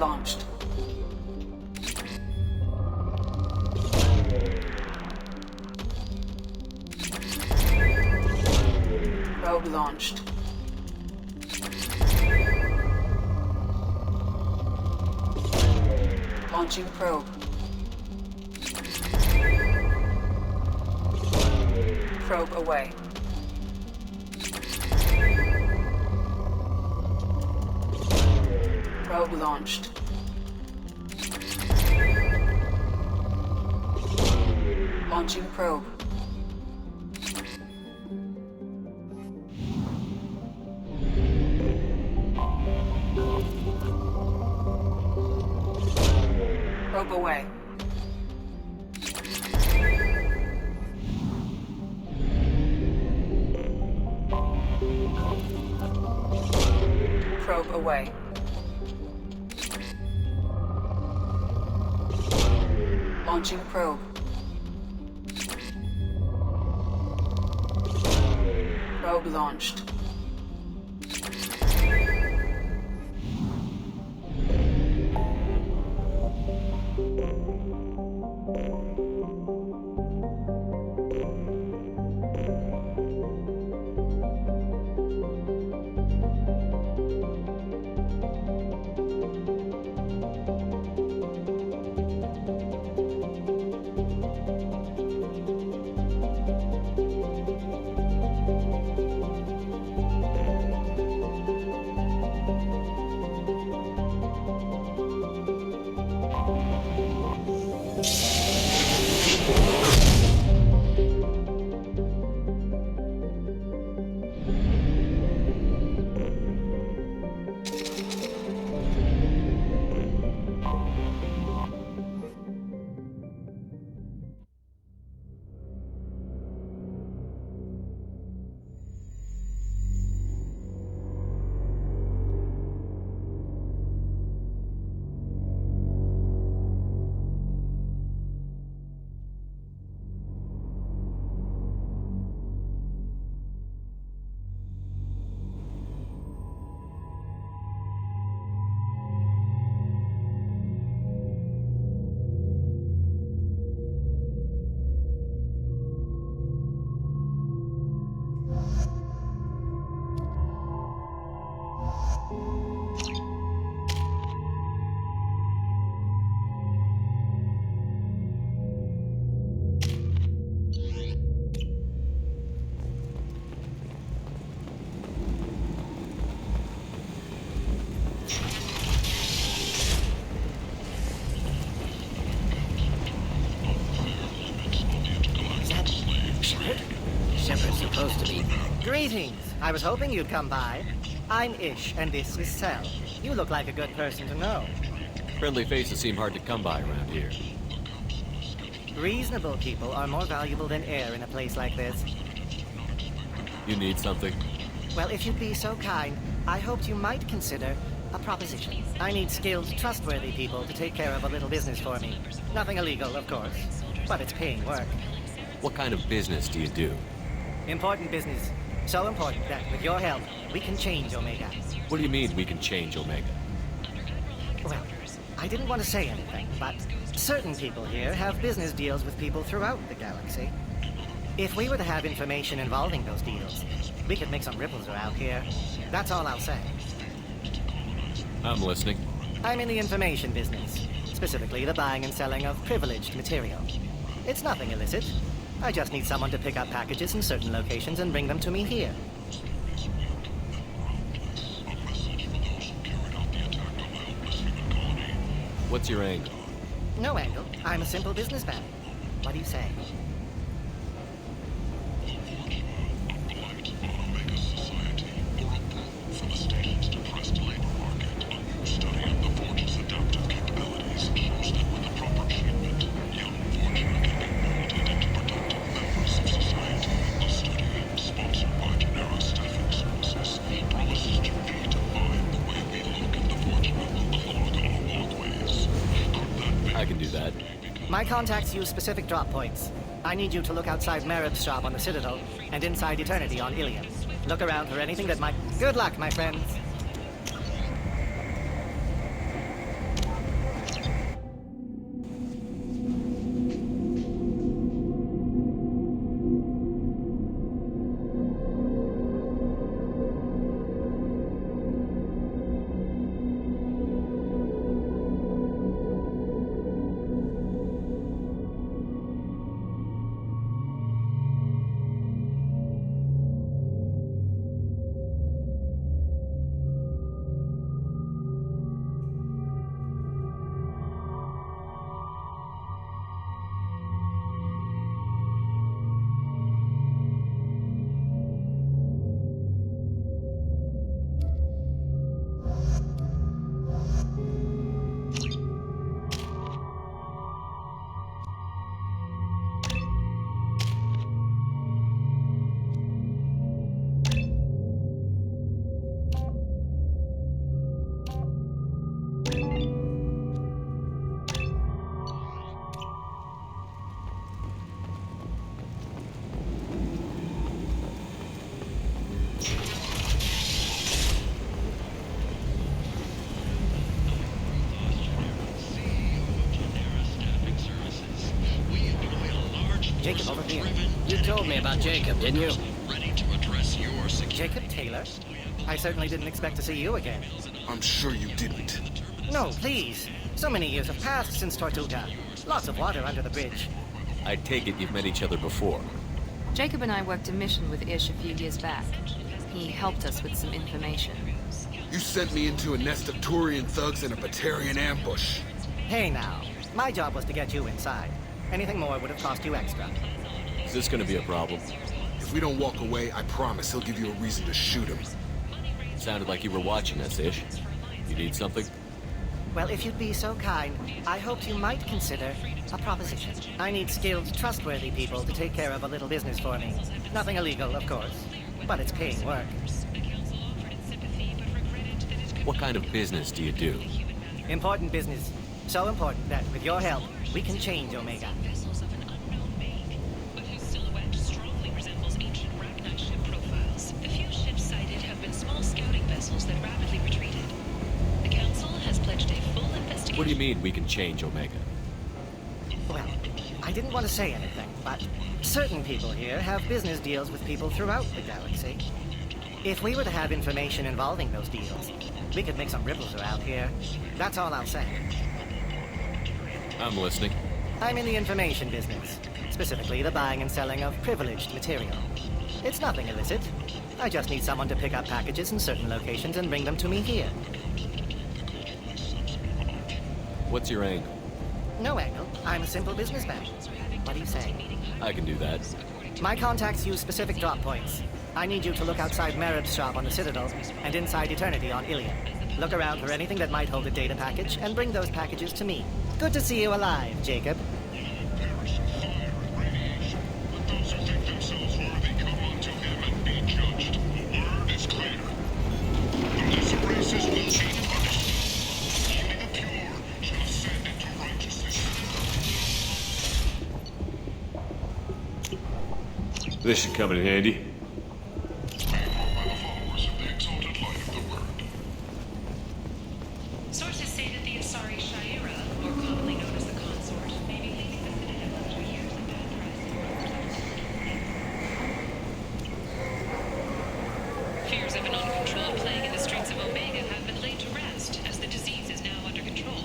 launched. Probe launched. Launching probe. Probe away. Probe launched. Launching probe. Probe away. Probe away. Launching probe. Probe launched. Supposed to be. Greetings. I was hoping you'd come by. I'm Ish, and this is Sel. You look like a good person to know. Friendly faces seem hard to come by around here. Reasonable people are more valuable than air in a place like this. You need something? Well, if you'd be so kind, I hoped you might consider a proposition. I need skilled, trustworthy people to take care of a little business for me. Nothing illegal, of course, but it's paying work. What kind of business do you do? Important business. So important that, with your help, we can change Omega. What do you mean we can change Omega? Well, I didn't want to say anything, but certain people here have business deals with people throughout the galaxy. If we were to have information involving those deals, we could make some ripples around here. That's all I'll say. I'm listening. I'm in the information business, specifically the buying and selling of privileged material. It's nothing illicit. I just need someone to pick up packages in certain locations and bring them to me here. What's your angle? No angle. I'm a simple businessman. What do you say? I can do that. My contacts use specific drop points. I need you to look outside Merib's shop on the Citadel and inside Eternity on Ilium. Look around for anything that might... Good luck, my friends. Jacob over here. You told me about Jacob, didn't you? Jacob Taylor? I certainly didn't expect to see you again. I'm sure you didn't. No, please. So many years have passed since Tortuga. Lots of water under the bridge. I take it you've met each other before. Jacob and I worked a mission with Ish a few years back. He helped us with some information. You sent me into a nest of Turian thugs and a Batarian ambush. Hey now, my job was to get you inside. Anything more would have cost you extra. Is this gonna be a problem? If we don't walk away, I promise he'll give you a reason to shoot him. Sounded like you were watching us, Ish. You need something? Well, if you'd be so kind, I hoped you might consider a proposition. I need skilled, trustworthy people to take care of a little business for me. Nothing illegal, of course, but it's paying work. What kind of business do you do? Important business. So important that, with your help, we can change Omega. Vessels of an unknown make, but whose silhouette strongly resembles ancient Ragnar ship profiles. The few ships sighted have been small scouting vessels that rapidly retreated. The Council has pledged a full investigation. What do you mean we can change Omega? Well, I didn't want to say anything, but certain people here have business deals with people throughout the galaxy. If we were to have information involving those deals, we could make some ripples around here. That's all I'll say. I'm listening. I'm in the information business, specifically the buying and selling of privileged material. It's nothing illicit. I just need someone to pick up packages in certain locations and bring them to me here. What's your angle? No angle. I'm a simple businessman. What do you say? I can do that. My contacts use specific drop points. I need you to look outside Merib's shop on the Citadel and inside Eternity on Ilion. Look around for anything that might hold a data package and bring those packages to me. Good to see you alive, Jacob. This should come in handy. Sources say that the Asari Shaira, more commonly known as the Consort, may be leading the Citadel after years of bad press. Fears of an uncontrolled plague in the streets of Omega have been laid to rest, as the disease is now under control.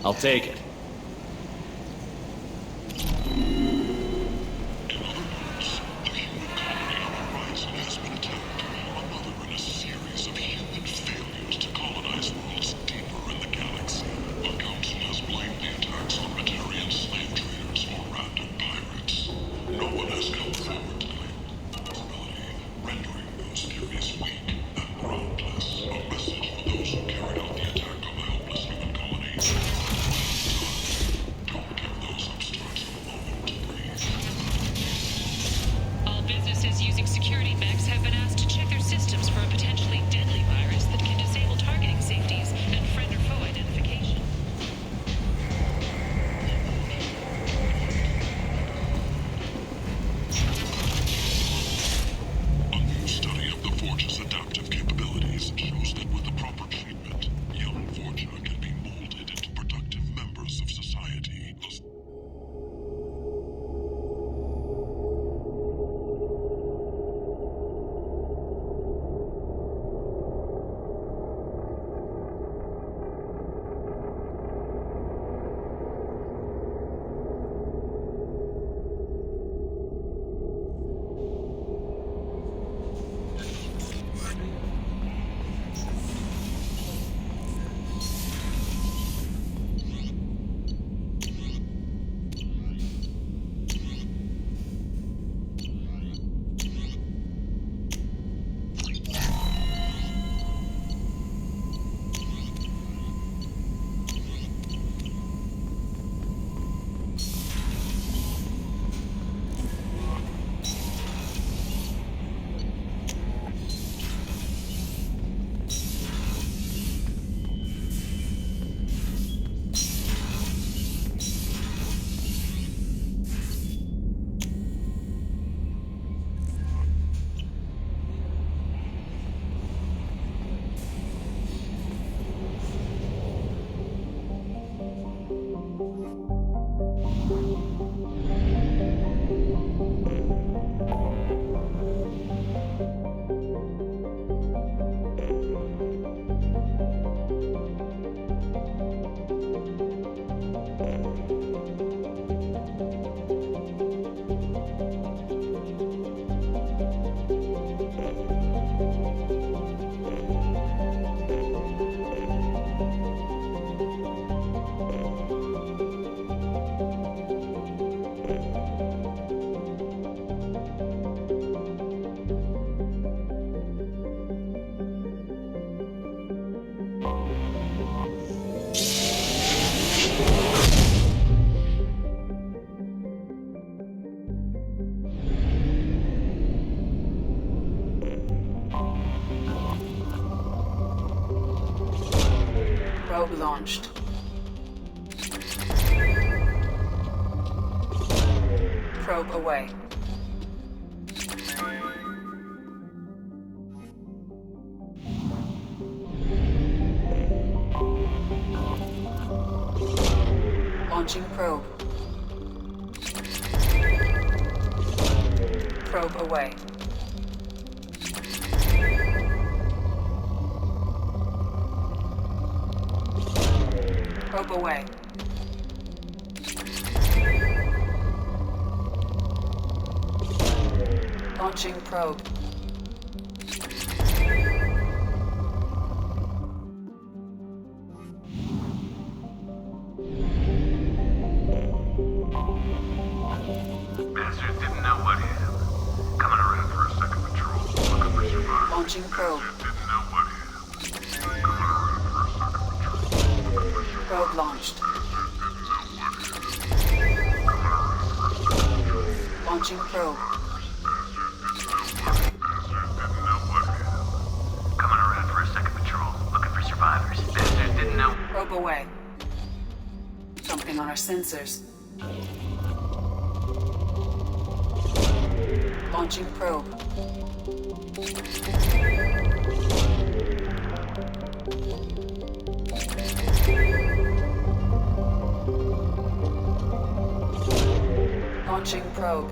I'll take it. launched. Probe away. Launching probe. Probe away. Probe away. Launching probe. Bastards didn't know what hit him. Coming around for a second patrol, looking for survivors. Launching probe. Didn't know what hit him. Coming around for a second patrol, looking for survivors. Probe launched. Launching probe. Coming around for a second patrol, looking for survivors. Bastards didn't know. Probe away. Something on our sensors. Launching probe. Launching probe.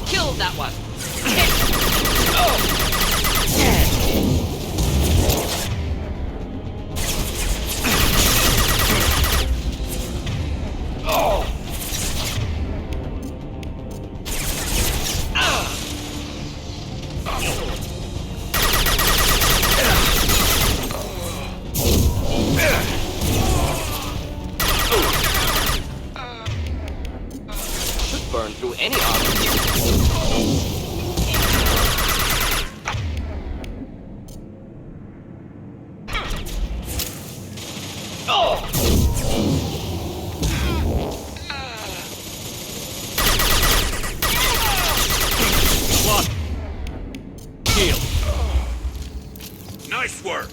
Kill that one! Should burn through any armor. Kill. Nice work.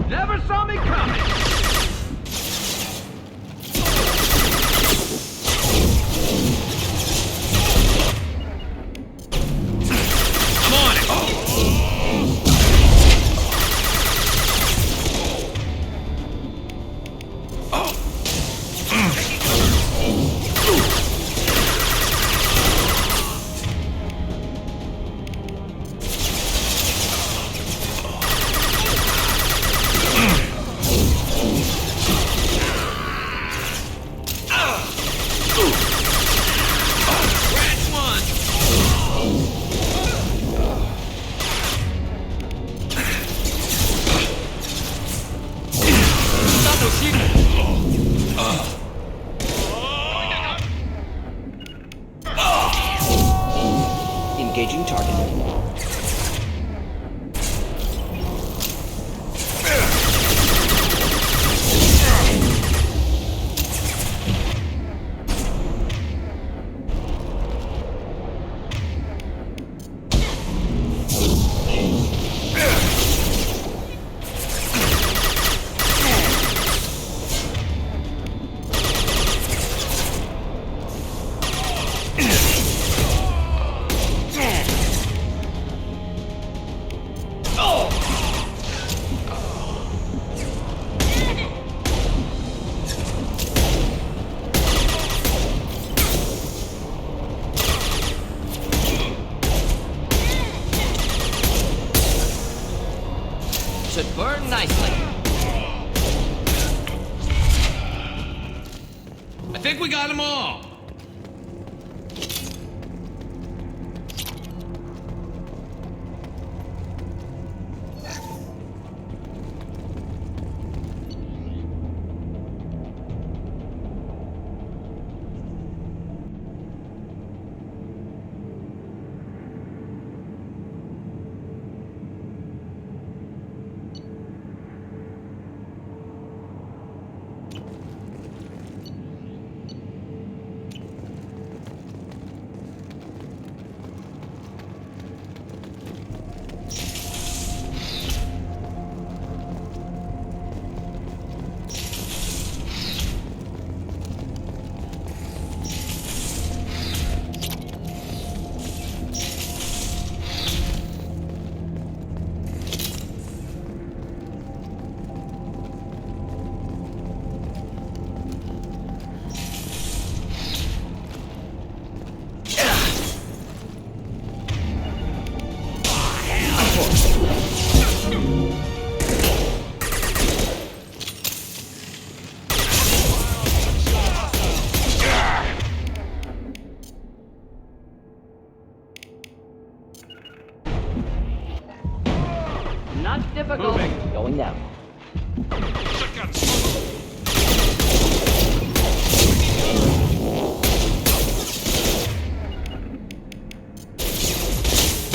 Never saw me coming! I'm on it! Engaging target. Should burn nicely. I think we got them all! Not difficult. Moving. Going down.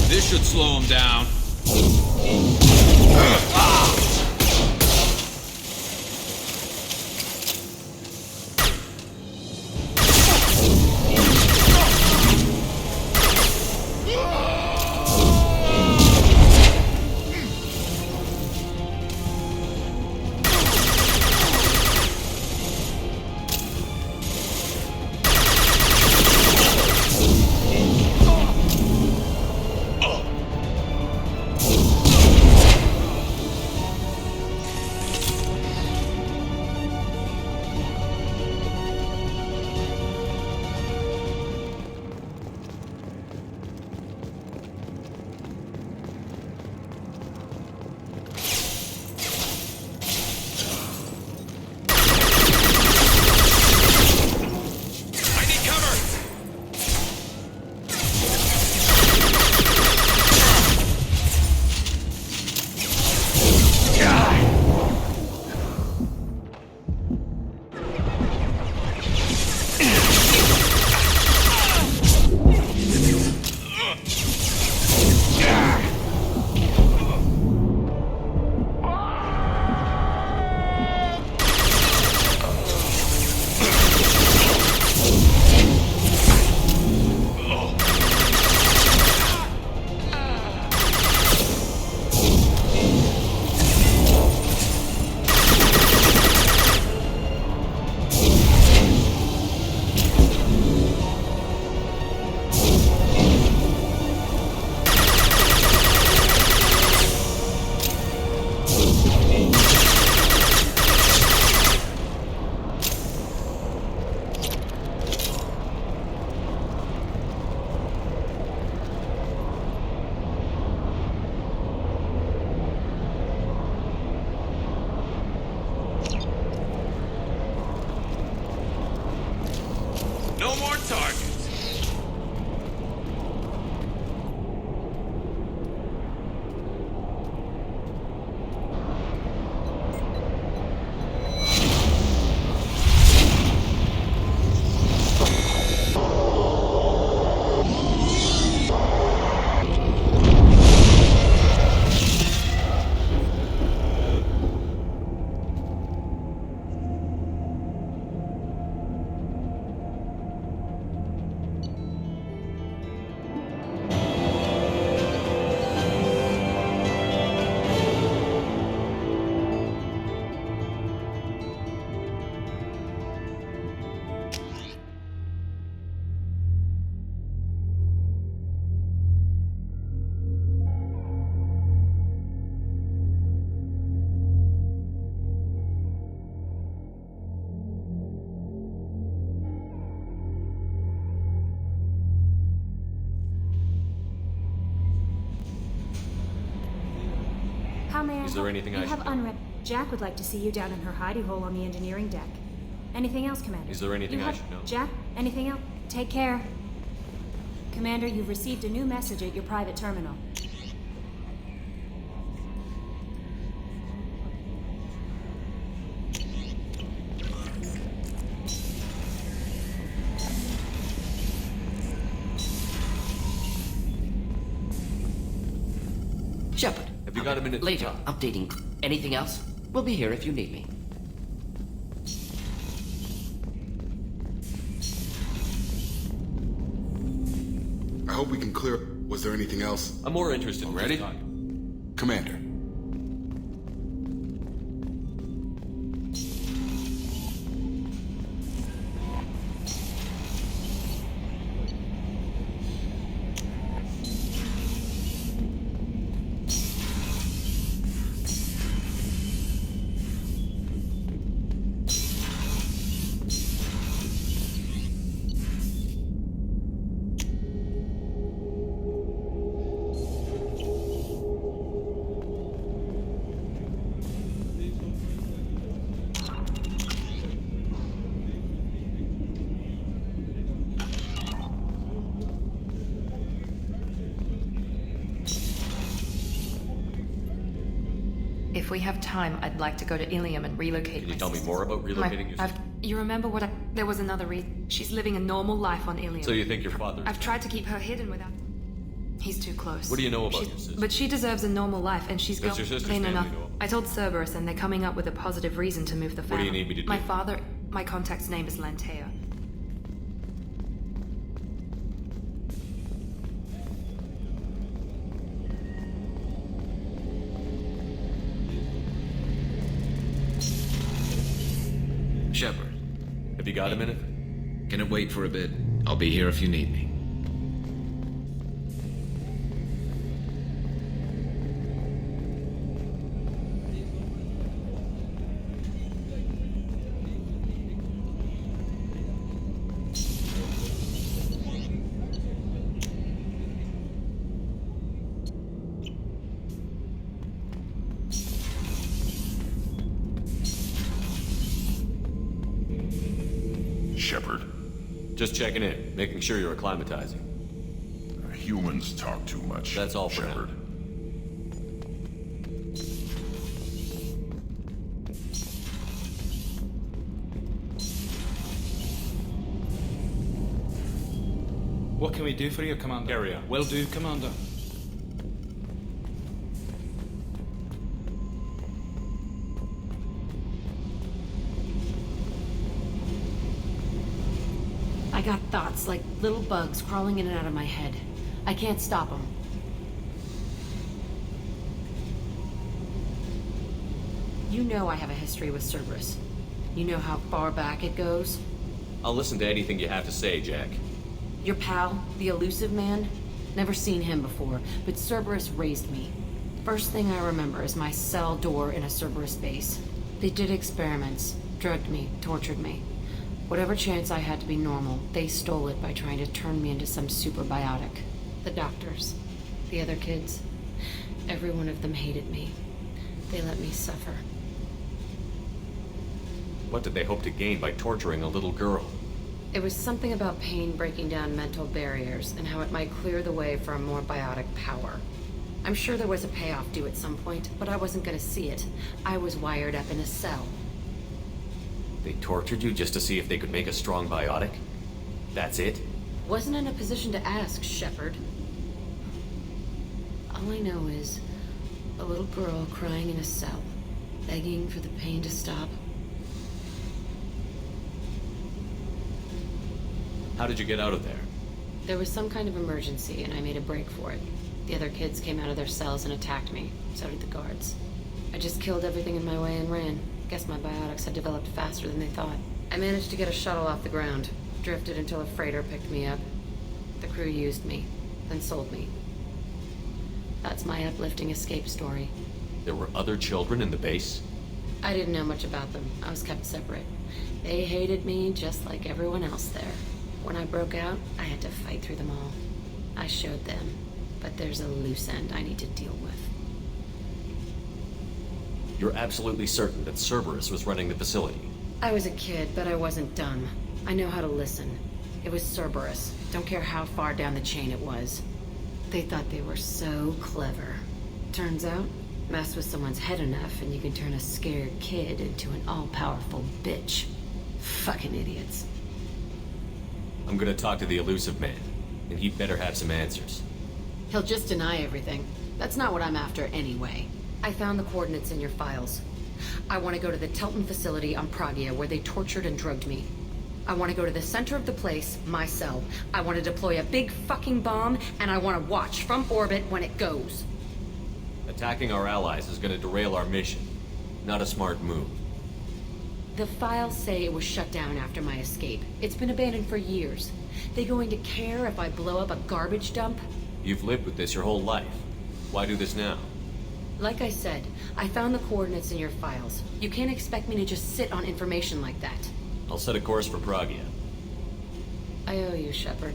This should slow him down. Is there anything I should know? Jack would like to see you down in her hidey hole on the engineering deck. Anything else, Commander? Is there anything I should know? Jack, anything else? Take care. Commander, you've received a new message at your private terminal. Shepard. Have you got a minute? Later, updating. Anything else? We'll be here if you need me. I hope we can clear. Was there anything else? I'm more interested in Ready? this time. Commander. If we have time, I'd like to go to Ilium and relocate Can you my tell me sister. more about relocating your sister? You remember what there was another reason. She's living a normal life on Ilium. So you think your father... I've tried to keep her hidden without... He's too close. What do you know about your sister? But she deserves a normal life, and she's Does your sister's plain family enough. know? I told Cerberus, and they're coming up with a positive reason to move the What family. do you need me to do? My father... My contact's name is Lantea. Shepard, Have you got a minute? can it wait for a bit? I'll be here if you need me. Shepard, Just checking in, making sure you're acclimatizing. humans talk too much. That's all for now. Shepard. What can we do for you, Commander? Carry on. Will do, Commander. I got thoughts like little bugs crawling in and out of my head. I can't stop them. You know I have a history with Cerberus. You know how far back it goes? I'll listen to anything you have to say, Jack. Your pal, the elusive man? Never seen him before, but Cerberus raised me. First thing I remember is my cell door in a Cerberus base. They did experiments, drugged me, tortured me. Whatever chance I had to be normal, they stole it by trying to turn me into some super biotic. The doctors, the other kids, every one of them hated me. They let me suffer. What did they hope to gain by torturing a little girl? It was something about pain breaking down mental barriers and how it might clear the way for a more biotic power. I'm sure there was a payoff due at some point, but I wasn't gonna see it. I was wired up in a cell. They tortured you just to see if they could make a strong biotic? That's it? Wasn't in a position to ask, Shepard. All I know is a little girl crying in a cell, begging for the pain to stop. How did you get out of there? There was some kind of emergency, and I made a break for it. The other kids came out of their cells and attacked me. So did the guards. I just killed everything in my way and ran. Guess my biotics had developed faster than they thought. I managed to get a shuttle off the ground. Drifted until a freighter picked me up. The crew used me, then sold me. That's my uplifting escape story. There were other children in the base? I didn't know much about them. I was kept separate. They hated me just like everyone else there. When I broke out, I had to fight through them all. I showed them, but there's a loose end I need to deal with. You're absolutely certain that Cerberus was running the facility? I was a kid, but I wasn't dumb. I know how to listen. It was Cerberus. Don't care how far down the chain it was. They thought they were so clever. Turns out, mess with someone's head enough and you can turn a scared kid into an all-powerful bitch. Fucking idiots. I'm gonna talk to the elusive man, and he'd better have some answers. He'll just deny everything. That's not what I'm after anyway. I found the coordinates in your files. I want to go to the Telton facility on Pragia where they tortured and drugged me. I want to go to the center of the place, my cell. I want to deploy a big fucking bomb, and I want to watch from orbit when it goes. Attacking our allies is gonna derail our mission. Not a smart move. The files say it was shut down after my escape. It's been abandoned for years. They going to care if I blow up a garbage dump? You've lived with this your whole life. Why do this now? Like I said, I found the coordinates in your files. You can't expect me to just sit on information like that. I'll set a course for Pragia. I owe you, Shepard.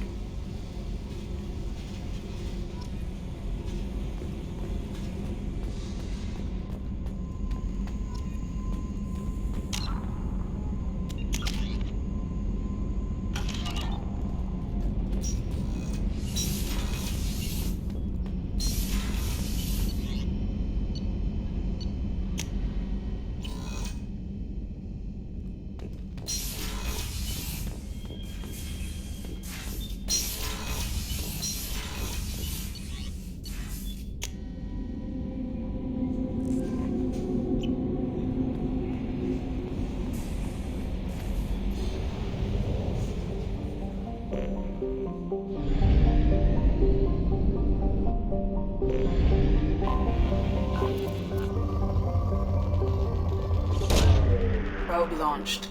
Probe launched.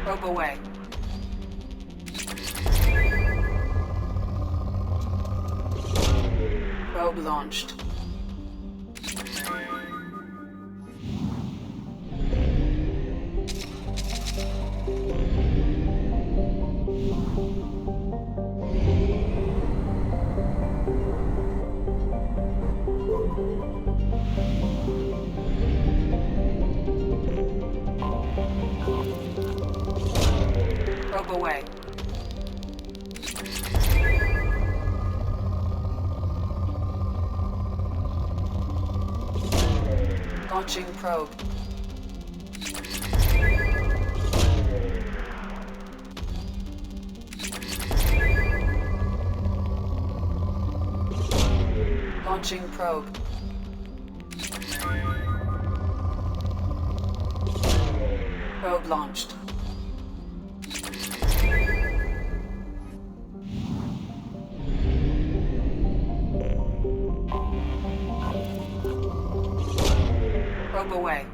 Probe away. Probe launched. Probe away. Launching probe. Launching probe. Probe launched. Probe away.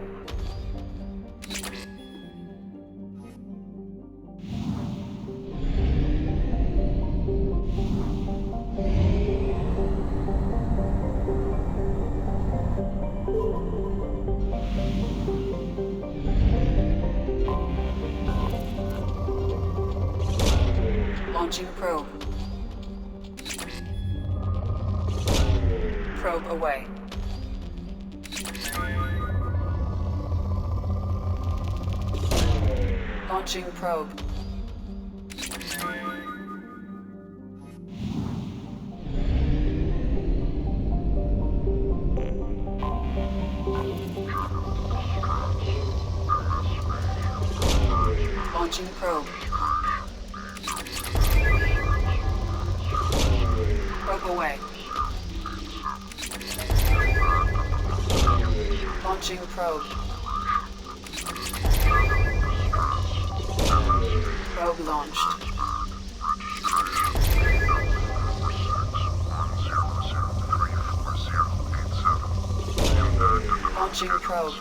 Launching probe. Probe away. Launching probe. Launching probe. Probe away. Launching probe. Probe launched. Launching probe.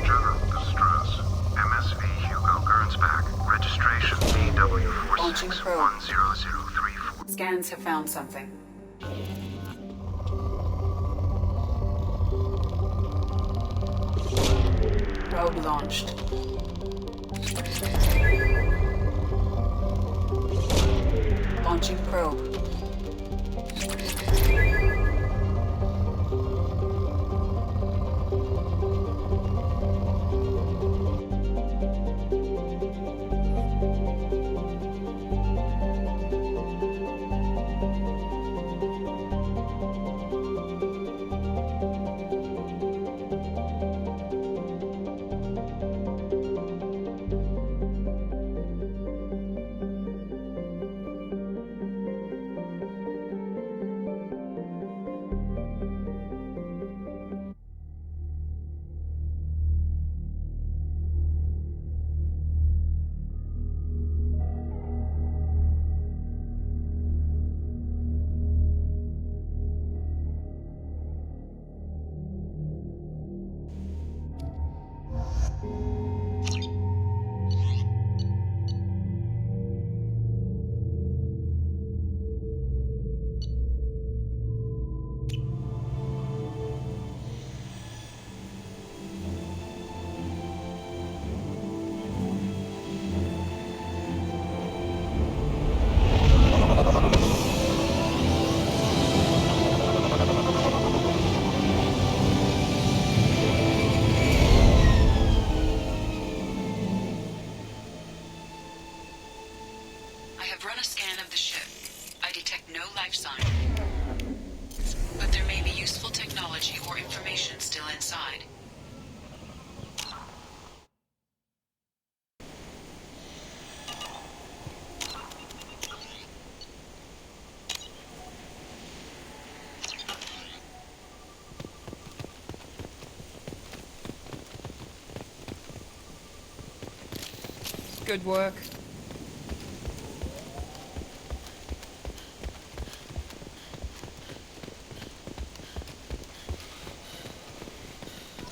General distress. MSV Hugo Gernsback. Registration Launching probe. BW461034. Scans have found something. Probe launched. Launching probe. but there may be useful technology or information still inside. Good work.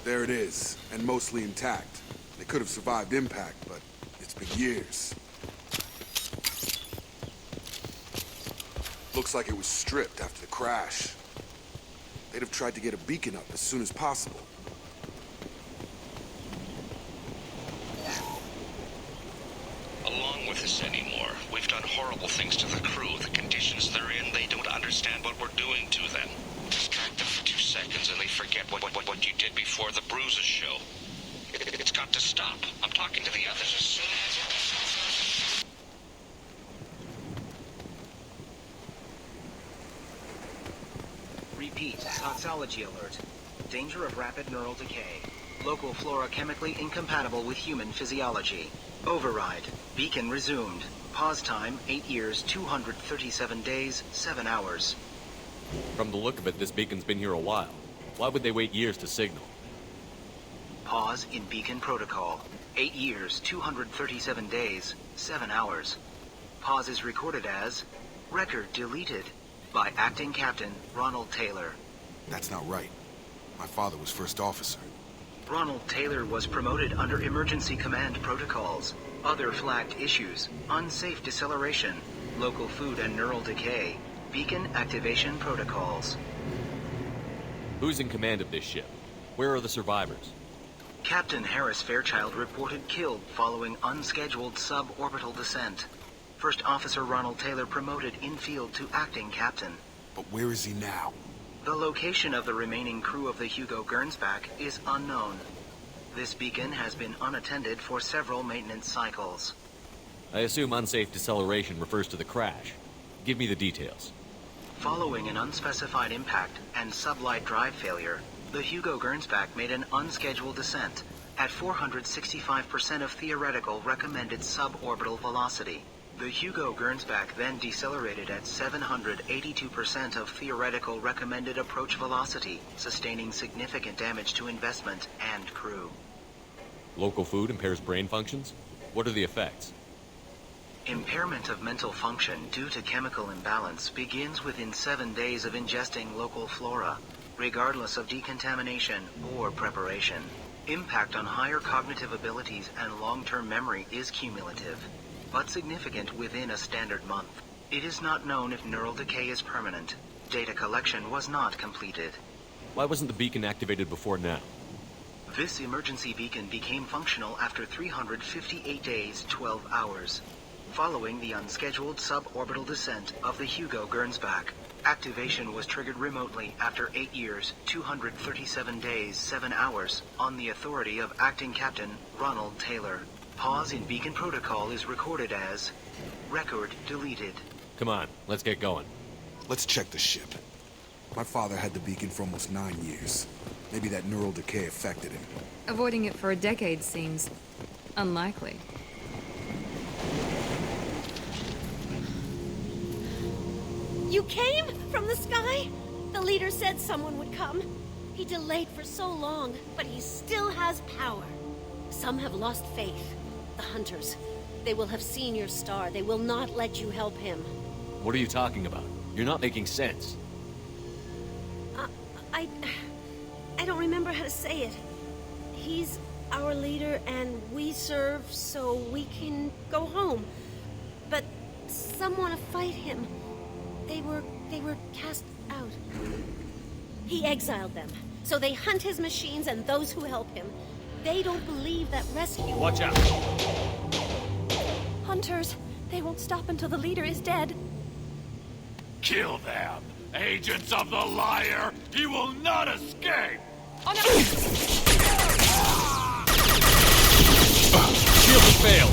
There it is, and mostly intact. They could have survived impact, but it's been years. Looks like it was stripped after the crash. They'd have tried to get a beacon up as soon as possible. Along with us anymore. We've done horrible things to the crew. The conditions they're in, they don't understand what we're doing to them. Distract them for 2 seconds and they forget what you did before the bruises show. It's got to stop. I'm talking to the others as soon as... Repeat, toxology alert. Danger of rapid neural decay. Local flora chemically incompatible with human physiology. Override. Beacon resumed. Pause time, 8 years, 237 days, 7 hours. From the look of it, this beacon's been here a while. Why would they wait years to signal? Pause in beacon protocol. 8 years, 237 days, 7 hours. Pause is recorded as record deleted by Acting Captain Ronald Taylor. That's not right. My father was first officer. Ronald Taylor was promoted under emergency command protocols. Other flagged issues: unsafe deceleration, local food and neural decay, beacon activation protocols. Who's in command of this ship? Where are the survivors? Captain Harris Fairchild reported killed following unscheduled suborbital descent. First Officer Ronald Taylor promoted in-field to acting captain. But where is he now? The location of the remaining crew of the Hugo Gernsback is unknown. This beacon has been unattended for several maintenance cycles. I assume unsafe deceleration refers to the crash. Give me the details. Following an unspecified impact and sublight drive failure, the Hugo Gernsback made an unscheduled descent at 465% of theoretical recommended suborbital velocity. The Hugo Gernsback then decelerated at 782% of theoretical recommended approach velocity, sustaining significant damage to investment and crew. Local food impairs brain functions? What are the effects? Impairment of mental function due to chemical imbalance begins within 7 days of ingesting local flora, regardless of decontamination or preparation. Impact on higher cognitive abilities and long-term memory is cumulative, but significant within a standard month. It is not known if neural decay is permanent. Data collection was not completed. Why wasn't the beacon activated before now? This emergency beacon became functional after 358 days, 12 hours, following the unscheduled suborbital descent of the Hugo Gernsback. Activation was triggered remotely after 8 years, 237 days, 7 hours, on the authority of Acting Captain Ronald Taylor. Pause in beacon protocol is recorded as record deleted. Come on, let's get going. Let's check the ship. My father had the beacon for almost 9 years. Maybe that neural decay affected him. Avoiding it for a decade seems unlikely. You came from the sky? The leader said someone would come. He delayed for so long, but he still has power. Some have lost faith. The hunters. They will have seen your star. They will not let you help him. What are you talking about? You're not making sense. I don't remember how to say it. He's our leader and we serve so we can go home. But some want to fight him. They were cast out. He exiled them. So they hunt his machines and those who help him. They don't believe that rescue... Watch out! Hunters, they won't stop until the leader is dead. Kill them! Agents of the liar! He will not escape! Oh no! Shield has failed!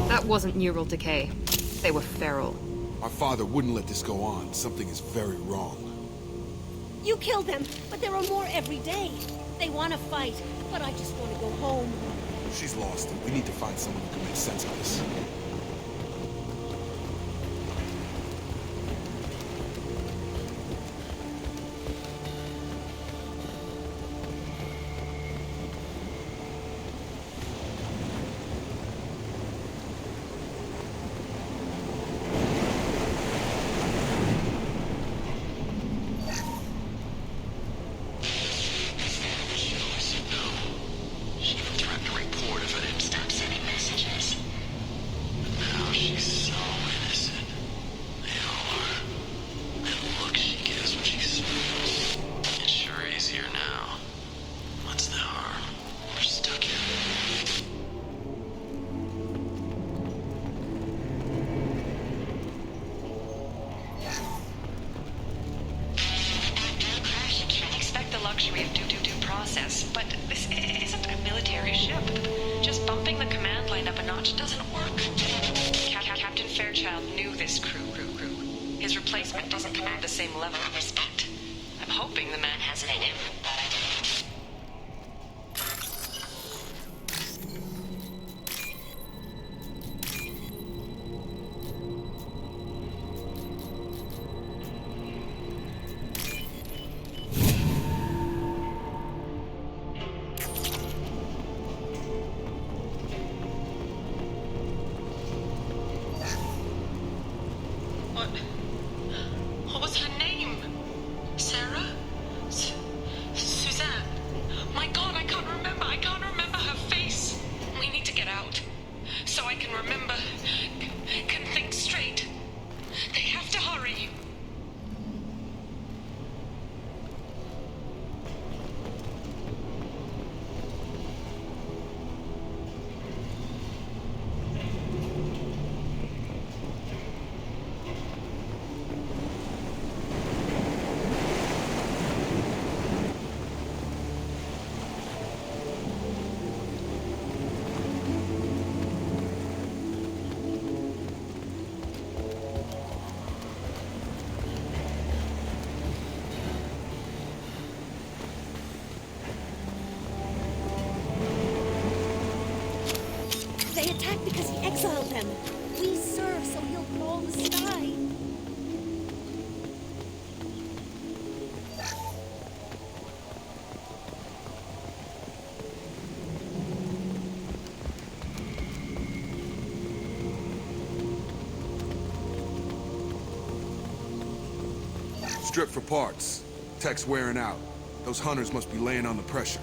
That wasn't neural decay. They were feral. My father wouldn't let this go on. Something is very wrong. You killed them, but there are more every day. They want to fight, but I just want to go home. She's lost. We need to find someone who can make sense of this. luxury of due process, but this isn't a military ship. Just bumping the command line up a notch doesn't work. Captain Fairchild knew this crew. His replacement doesn't command the same level of respect. I'm hoping the man has it in him. What was her name? Sarah? They attacked because he exiled them. We serve, so he'll call the sky. Strip for parts. Tech's wearing out. Those hunters must be laying on the pressure.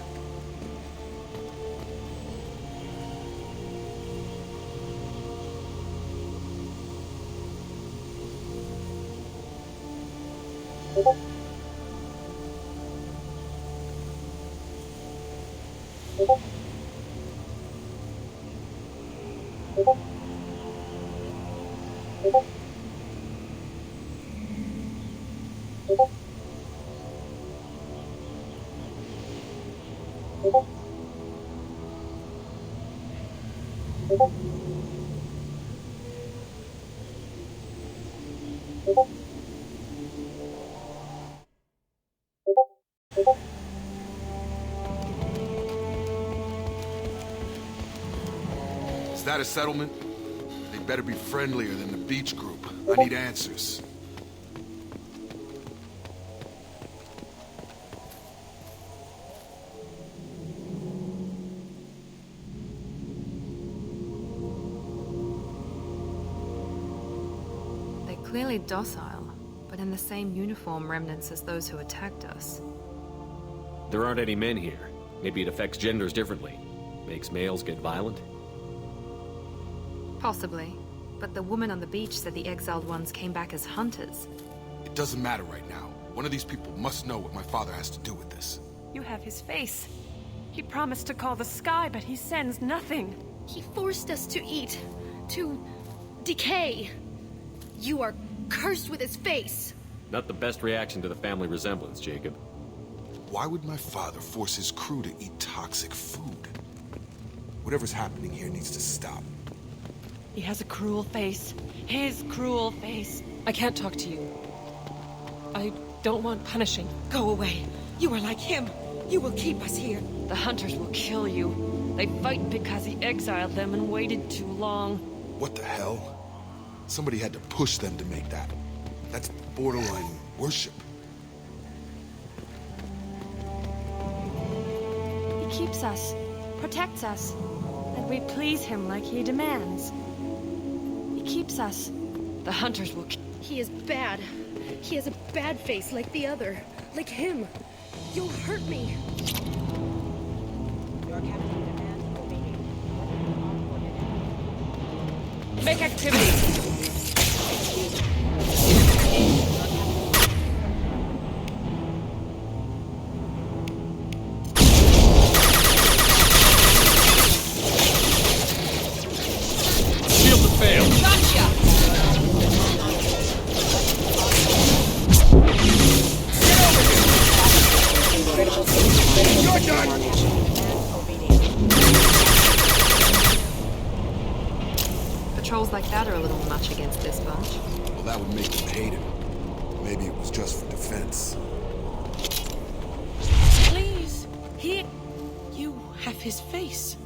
Is that a settlement? They better be friendlier than the beach group. I need answers. They're clearly docile, but in the same uniform remnants as those who attacked us. There aren't any men here. Maybe it affects genders differently. Makes males get violent? Possibly. But the woman on the beach said the exiled ones came back as hunters. It doesn't matter right now. One of these people must know what my father has to do with this. You have his face. He promised to call the sky, but he sends nothing. He forced us to eat, to decay. You are cursed with his face. Not the best reaction to the family resemblance, Jacob. Why would my father force his crew to eat toxic food? Whatever's happening here needs to stop. He has a cruel face. His cruel face. I can't talk to you. I don't want punishing. Go away. You are like him. You will keep us here. The hunters will kill you. They fight because he exiled them and waited too long. What the hell? Somebody had to push them to make that. That's borderline worship. He keeps us, protects us, and we please him like he demands. He keeps us. The hunters will He is bad. He has a bad face like the other. Like him. You'll hurt me. Your captain demands obedience. Make activity. Patrols like that are a little much against this bunch. Well, that would make them hate him. Maybe it was just for defense. Please. You have his face.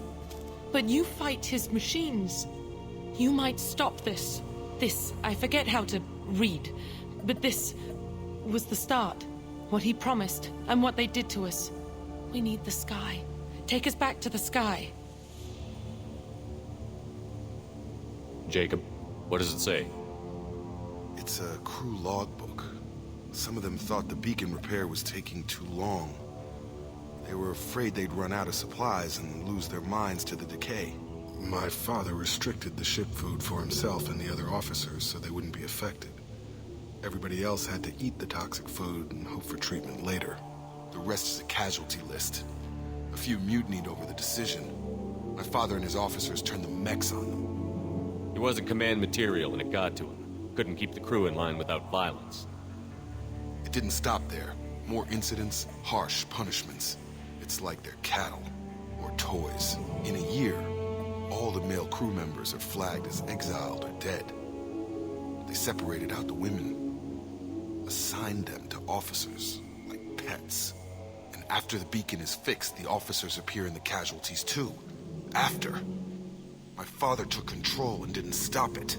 But you fight his machines. You might stop this. This, I forget how to read. But this was the start. What he promised, and what they did to us. We need the sky. Take us back to the sky. Jacob, what does it say? It's a crew logbook. Some of them thought the beacon repair was taking too long. They were afraid they'd run out of supplies and lose their minds to the decay. My father restricted the ship food for himself and the other officers so they wouldn't be affected. Everybody else had to eat the toxic food and hope for treatment later. The rest is a casualty list. A few mutinied over the decision. My father and his officers turned the mechs on them. He wasn't command material and it got to him. Couldn't keep the crew in line without violence. It didn't stop there. More incidents, harsh punishments. It's like they're cattle, or toys. In a year, all the male crew members are flagged as exiled or dead. They separated out the women, assigned them to officers, like pets. And after the beacon is fixed, the officers appear in the casualties too. After. My father took control and didn't stop it.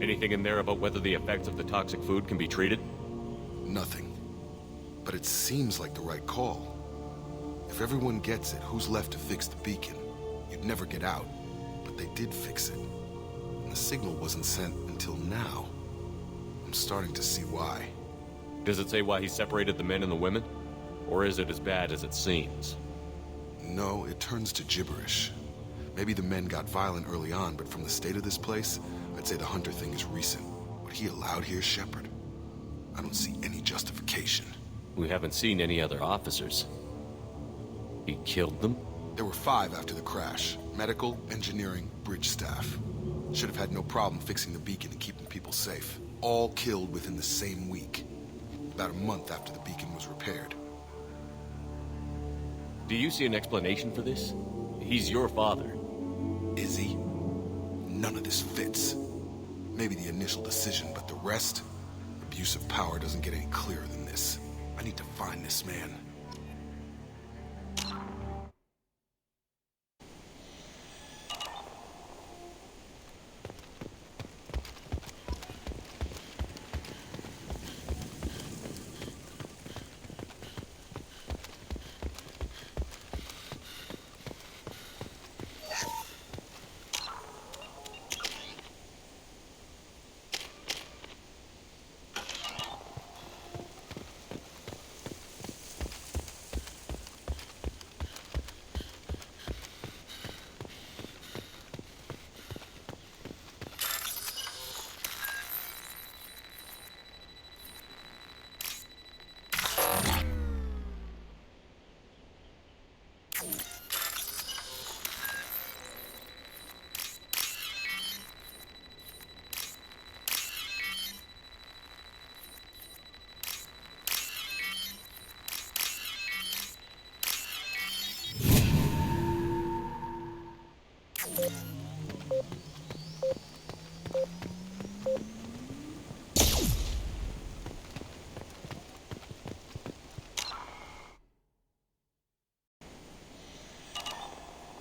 Anything in there about whether the effects of the toxic food can be treated? Nothing. But it seems like the right call. If everyone gets it, who's left to fix the beacon? You'd never get out. But they did fix it. And the signal wasn't sent until now. I'm starting to see why. Does it say why he separated the men and the women? Or is it as bad as it seems? No, it turns to gibberish. Maybe the men got violent early on, but from the state of this place, I'd say the Hunter thing is recent. What he allowed here, Shepard? I don't see any justification. We haven't seen any other officers. He killed them? There were 5 after the crash. Medical, engineering, bridge staff. Should have had no problem fixing the beacon and keeping people safe. All killed within the same week. About a month after the beacon was repaired. Do you see an explanation for this? He's your father. Is he? None of this fits. Maybe the initial decision, but the rest? Abuse of power doesn't get any clearer than this. I need to find this man.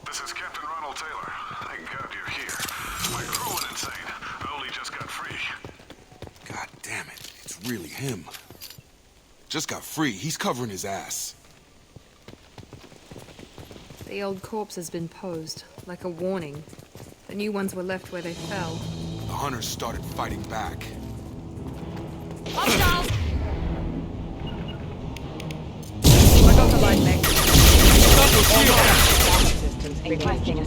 This is Captain Ronald Taylor. Thank God you're here. My crew went insane. I only just got free. God damn it. It's really him. Just got free. He's covering his ass. The old corpse has been posed, like a warning. The new ones were left where they fell. The hunters started fighting back. Hostiles! I got the light mech. Requesting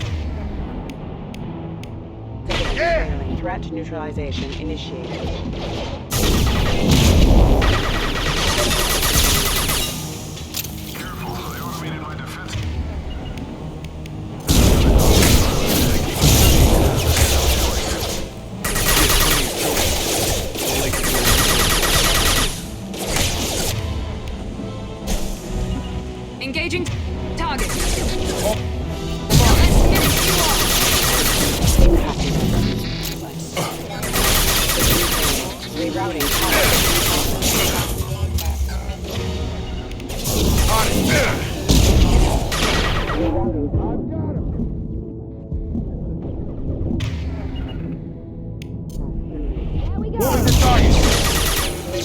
threat neutralization initiated. Engaging target. Rerouting.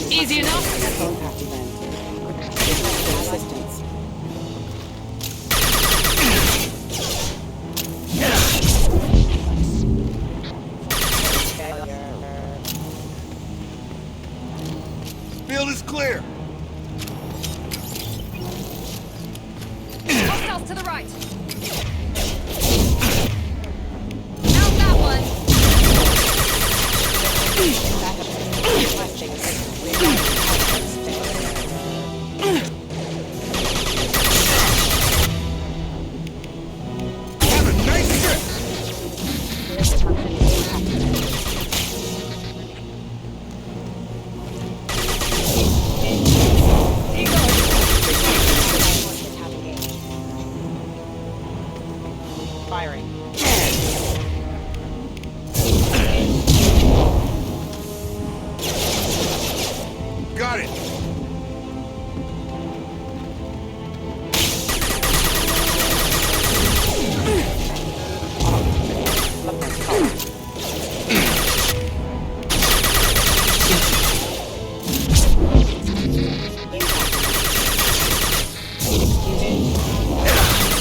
Easy enough. Assistance. Field is clear. Hostiles to the right. Out that one. Have a nice trip.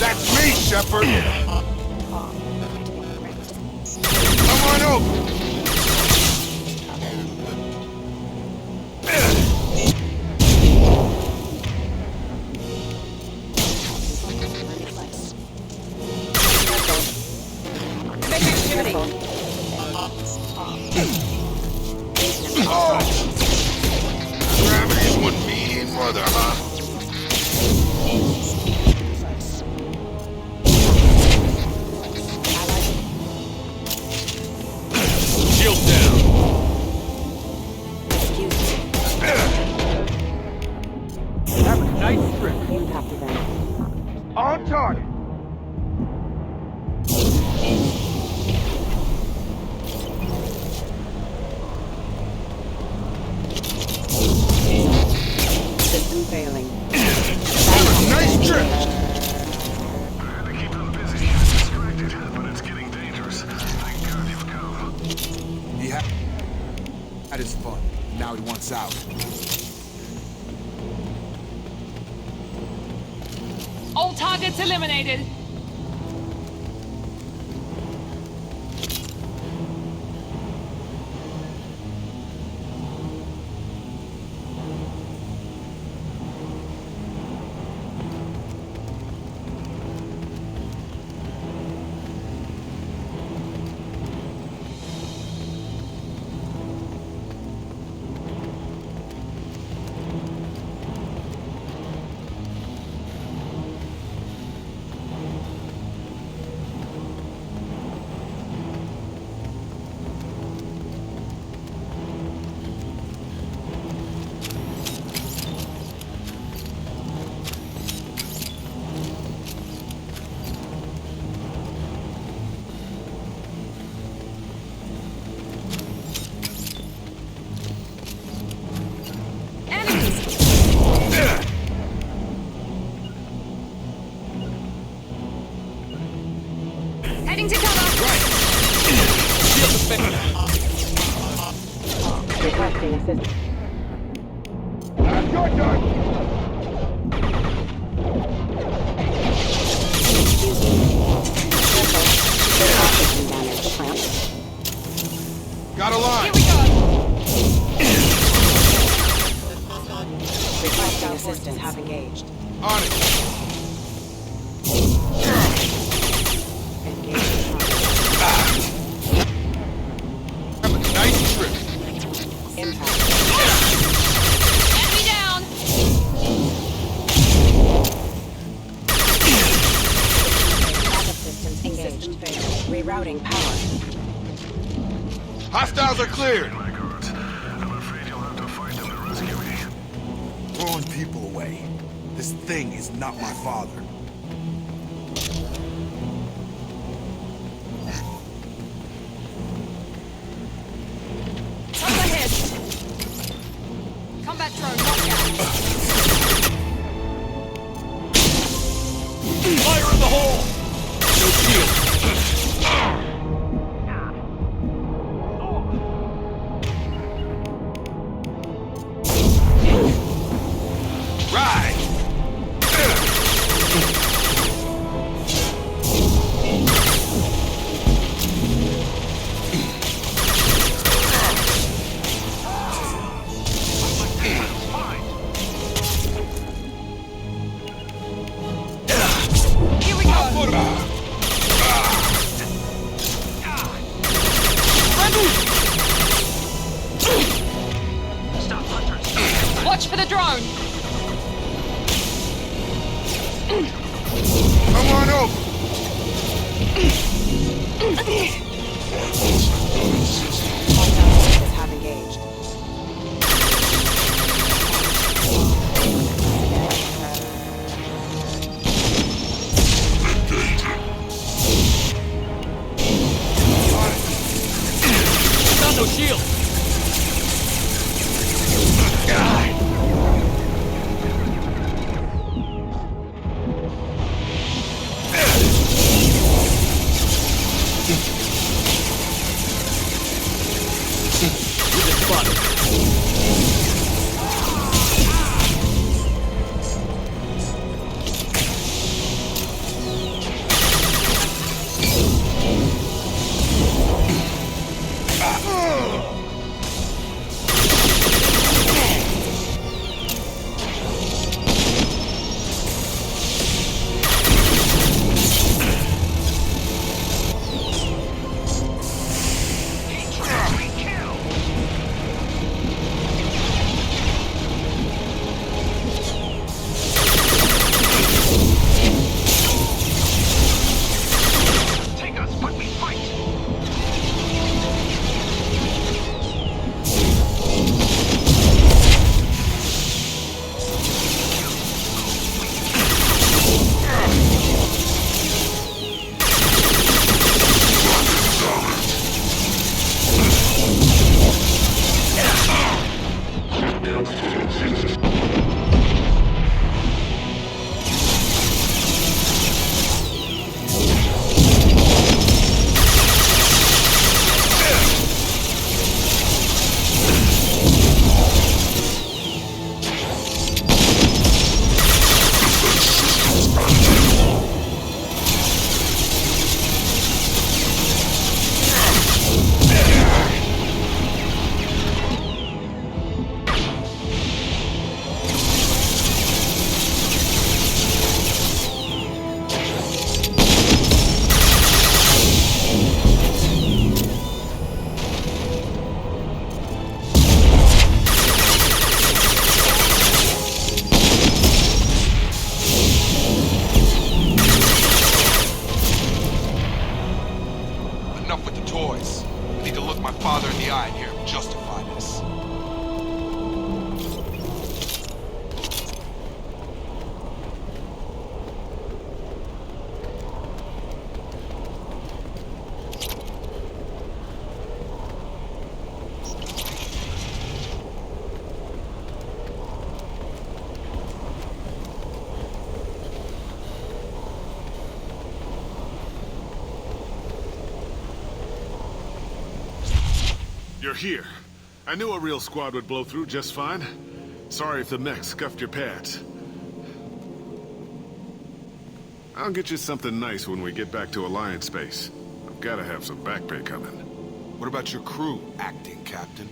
That's me, Shepard! Come on over! Oh! Gravity's one mean mother, huh? Shield down. Have a nice trip. Impact event. On target. System failing. Have a nice trip! I had to keep them busy and distracted, but it's getting dangerous. Thank God you've come. He had his fun. Now he wants out. All targets eliminated. Heading to cover. Requesting assistance. Your turn. Got a line! Here we go. Requesting assistance. Have engaged. On it! Have a nice trip! Impact. Enemy down. Backup systems engaged. Rerouting power. Hostiles are cleared! Records. I'm afraid you'll have to fight them to rescue me. Throwing people away. This thing is not my father. Up ahead. Combat drone lockdown. Fire in the hole! No shield. Right! Here we go. Stop, hunters. Watch for the drone. Come on over! Hostiles have engaged. Got no shield. You're here. I knew a real squad would blow through just fine. Sorry if the mech scuffed your pads. I'll get you something nice when we get back to Alliance space. I've gotta have some back pay coming. What about your crew, acting captain?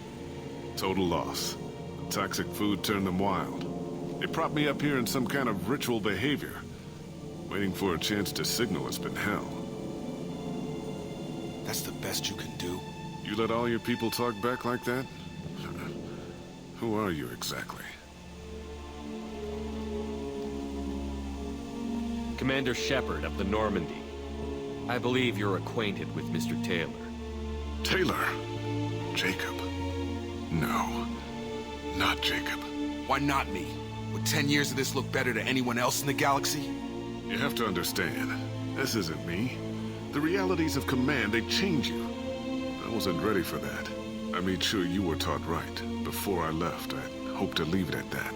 Total loss. The toxic food turned them wild. They propped me up here in some kind of ritual behavior. Waiting for a chance to signal has been hell. That's the best you can do? You let all your people talk back like that? Who are you exactly? Commander Shepard of the Normandy. I believe you're acquainted with Mr. Taylor. Taylor? Jacob? No. Not Jacob. Why not me? Would 10 years of this look better to anyone else in the galaxy? You have to understand, this isn't me. The realities of command, they change you. I wasn't ready for that. I made sure you were taught right. Before I left, I hoped to leave it at that.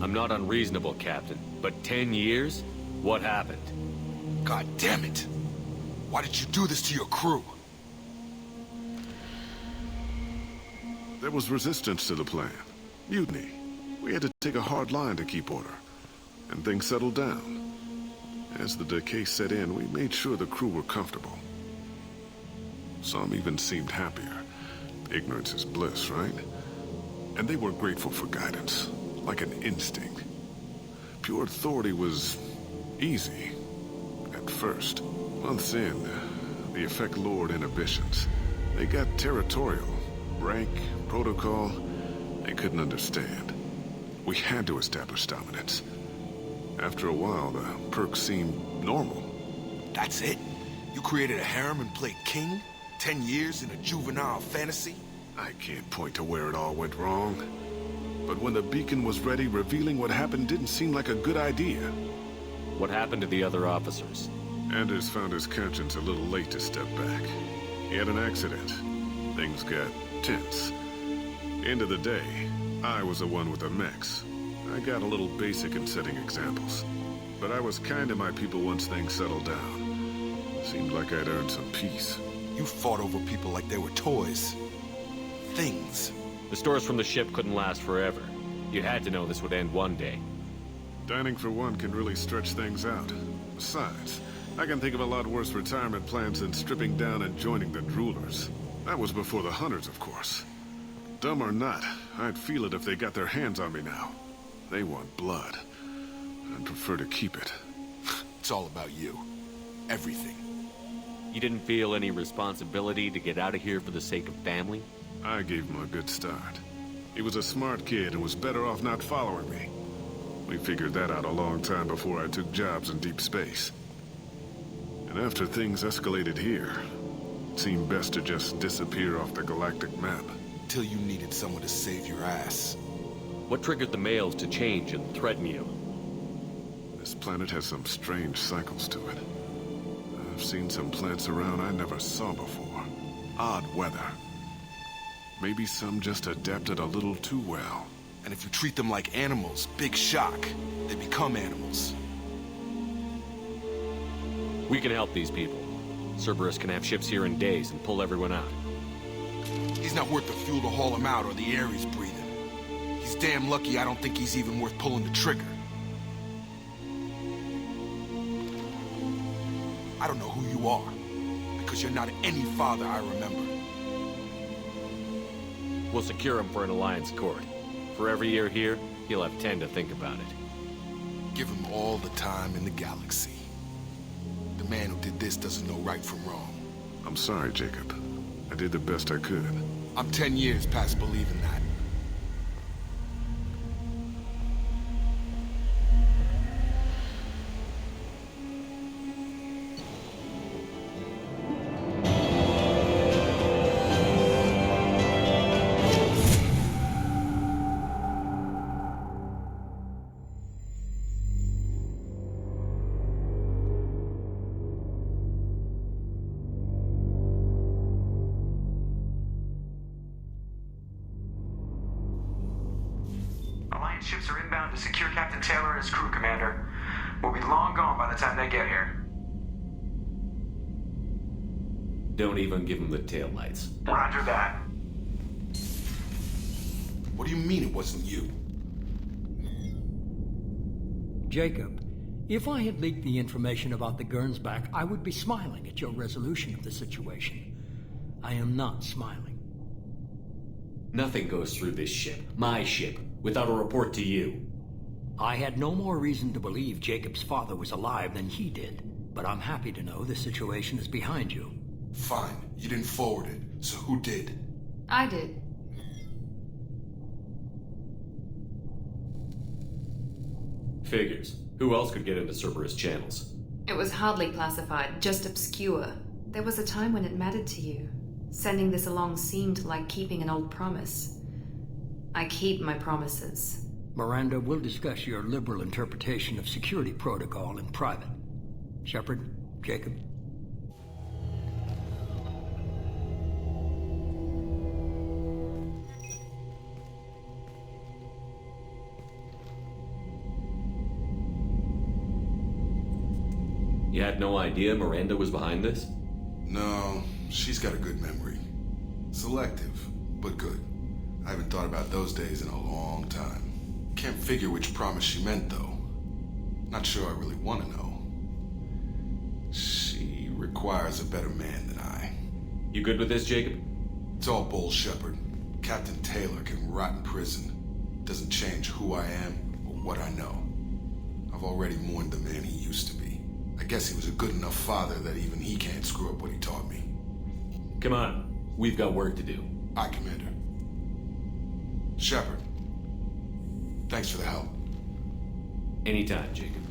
I'm not unreasonable, Captain, but 10 years? What happened? God damn it! Why did you do this to your crew? There was resistance to the plan. Mutiny. We had to take a hard line to keep order. And things settled down. As the decay set in, we made sure the crew were comfortable. Some even seemed happier. Ignorance is bliss, right? And they were grateful for guidance, like an instinct. Pure authority was easy, at first. Months in, the effect lured inhibitions. They got territorial. Rank, protocol, they couldn't understand. We had to establish dominance. After a while, the perks seemed normal. That's it? You created a harem and played king? 10 years in a juvenile fantasy? I can't point to where it all went wrong. But when the beacon was ready, revealing what happened didn't seem like a good idea. What happened to the other officers? Anders found his conscience a little late to step back. He had an accident. Things got tense. End of the day, I was the one with the mechs. I got a little basic in setting examples. But I was kind to my people once things settled down. Seemed like I'd earned some peace. You fought over people like they were toys. Things. The stores from the ship couldn't last forever. You had to know this would end one day. Dining for one can really stretch things out. Besides, I can think of a lot worse retirement plans than stripping down and joining the droolers. That was before the hunters, of course. Dumb or not, I'd feel it if they got their hands on me now. They want blood. I'd prefer to keep it. It's all about you. Everything. You didn't feel any responsibility to get out of here for the sake of family? I gave him a good start. He was a smart kid and was better off not following me. We figured that out a long time before I took jobs in deep space. And after things escalated here, it seemed best to just disappear off the galactic map. Till you needed someone to save your ass. What triggered the males to change and threaten you? This planet has some strange cycles to it. I've seen some plants around I never saw before. Odd weather. Maybe some just adapted a little too well. And if you treat them like animals, big shock. They become animals. We can help these people. Cerberus can have ships here in days and pull everyone out. He's not worth the fuel to haul him out or the air he's breathing. He's damn lucky I don't think he's even worth pulling the trigger. I don't know who you are, because you're not any father I remember. We'll secure him for an Alliance court. For every year here, he'll have 10 to think about it. Give him all the time in the galaxy. The man who did this doesn't know right from wrong. I'm sorry, Jacob. I did the best I could. I'm 10 years past believing that. Ships are inbound to secure Captain Taylor and his crew, Commander. We'll be long gone by the time they get here. Don't even give him the taillights. Roger that. What do you mean it wasn't you? Jacob, if I had leaked the information about the Gernsback, I would be smiling at your resolution of the situation. I am not smiling. Nothing goes through this ship, my ship, without a report to you. I had no more reason to believe Jacob's father was alive than he did, but I'm happy to know the situation is behind you. Fine, you didn't forward it, so who did? I did. Figures. Who else could get into Cerberus channels? It was hardly classified, just obscure. There was a time when it mattered to you. Sending this along seemed like keeping an old promise. I keep my promises. Miranda, we'll discuss your liberal interpretation of security protocol in private. Shepard, Jacob. You had no idea Miranda was behind this? No, she's got a good memory. Selective, but good. I haven't thought about those days in a long time. Can't figure which promise she meant, though. Not sure I really want to know. She requires a better man than I. You good with this, Jacob? It's all bull, Shepard. Captain Taylor can rot in prison. Doesn't change who I am or what I know. I've already mourned the man he used to be. I guess he was a good enough father that even he can't screw up what he taught me. Come on, we've got work to do. Aye, Commander. Shepard, thanks for the help. Anytime, Jacob.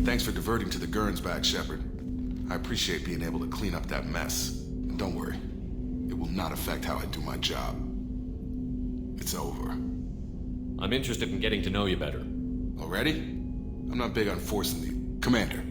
Thanks for diverting to the Gernsback, Shepard. I appreciate being able to clean up that mess. And don't worry, it will not affect how I do my job. It's over. I'm interested in getting to know you better. Already? I'm not big on forcing the... Commander.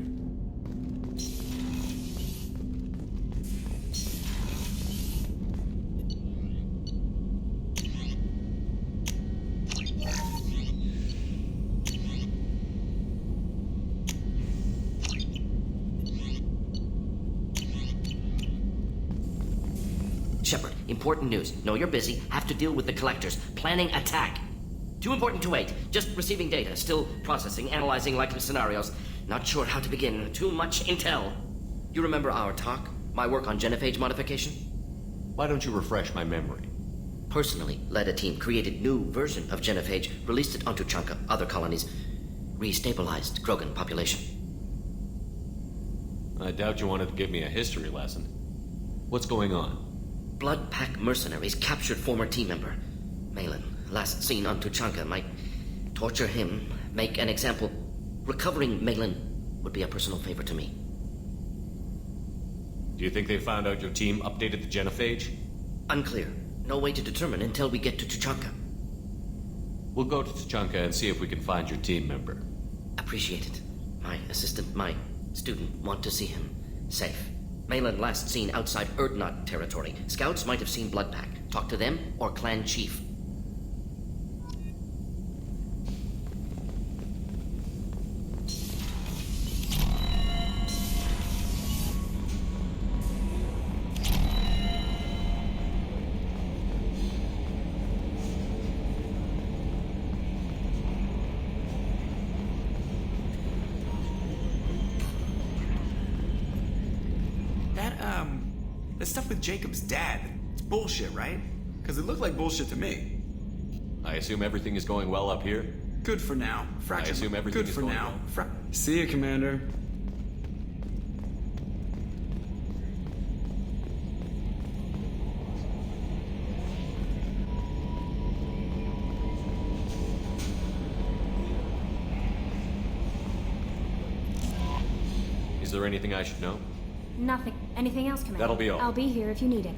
Shepard, important news. Know you're busy. Have to deal with the collectors. Planning attack. Too important to wait. Just receiving data. Still processing, analyzing likely scenarios. Not sure how to begin. Too much intel. You remember our talk? My work on genophage modification? Why don't you refresh my memory? Personally led a team, created new version of genophage, released it onto Chunka, other colonies, restabilized Krogan population. I doubt you wanted to give me a history lesson. What's going on? Blood Pack mercenaries captured former team member. Malin, last seen on Tuchanka, might torture him, make an example. Recovering Malin would be a personal favor to me. Do you think they found out your team updated the genophage? Unclear. No way to determine until we get to Tuchanka. We'll go to Tuchanka and see if we can find your team member. Appreciate it. My assistant, my student want to see him safe. Malin last seen outside Erdnot territory. Scouts might have seen Bloodpack. Talk to them or clan chief. That stuff with Jacob's dad, it's bullshit, right? Because it looked like bullshit to me. I assume everything is going well up here? Good for now. I assume everything Good is for going now. well. See you, Commander. Is there anything I should know? Nothing. Anything else, Commander? That'll be all. I'll be here if you need it.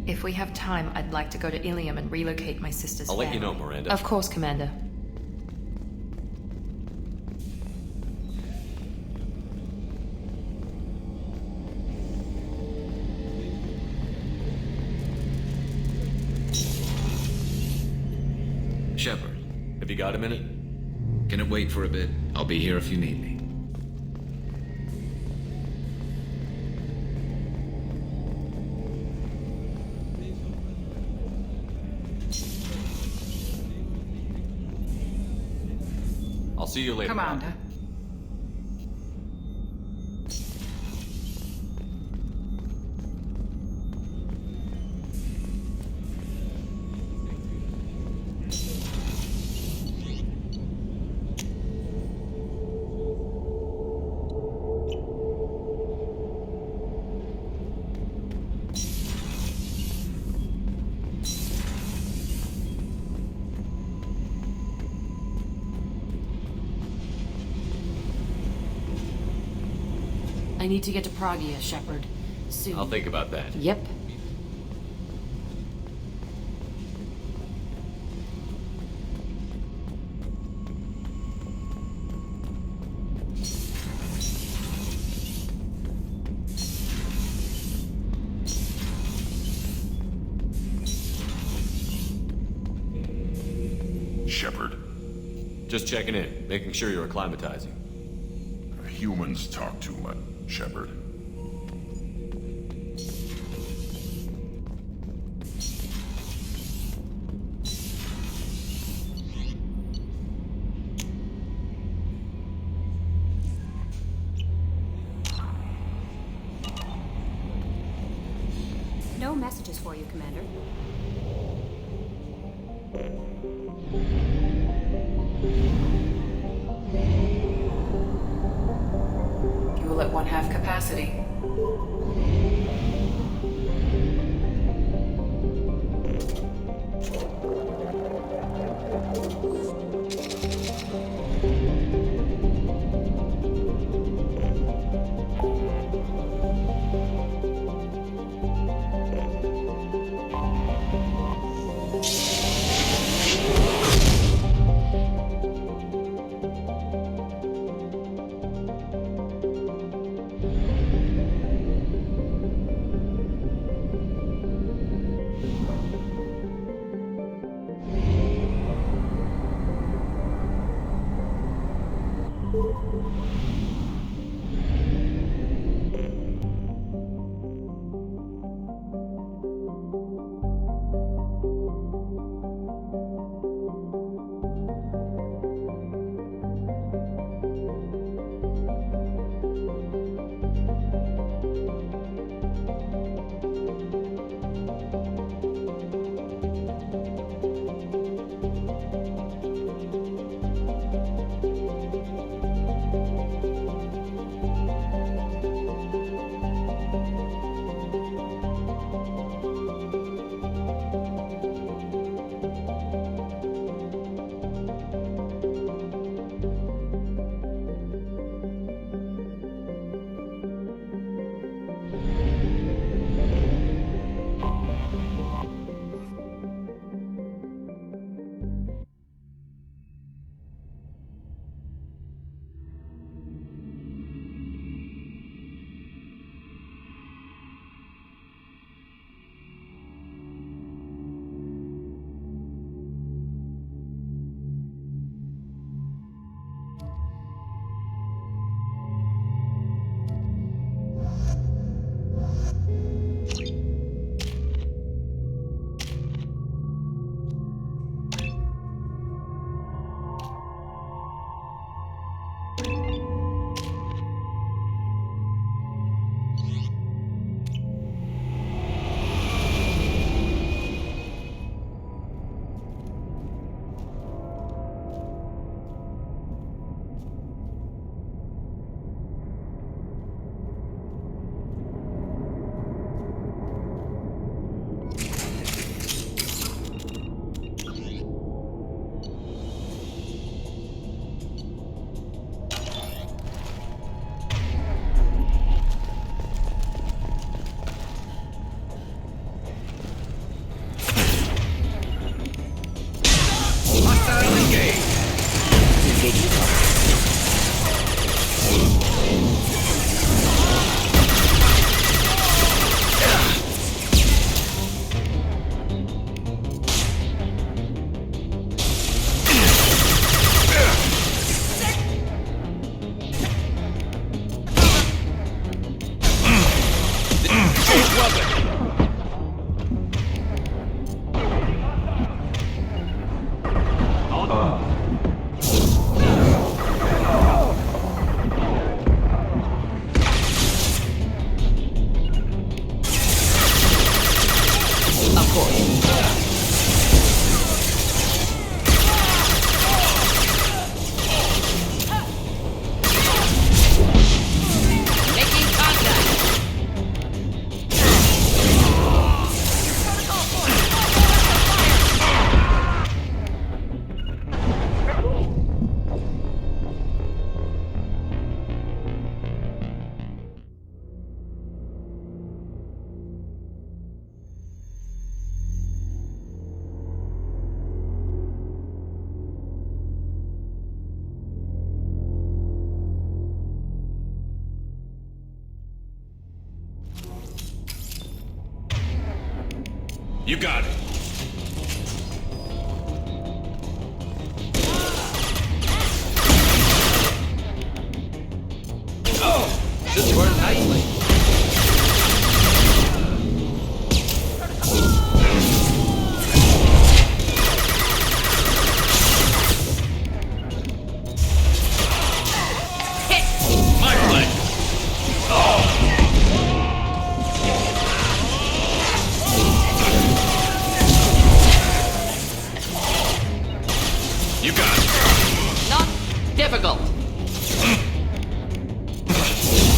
If we have time, I'd like to go to Ilium and relocate my sister's I'll let you family. know, Miranda. Of course, Commander. Shepard. Have you got a minute? Can it wait for a bit? I'll be here if you need me. I'll see you later. Commander. I need to get to Pragia, Shepard. Soon. I'll think about that. Yep. Shepard. Just checking in, making sure you're acclimatizing. Humans talk too much, Shepard. No messages for you, Commander. Fuel at 1/2 capacity. You got it. Should work nicely. My play. You got it. Not difficult.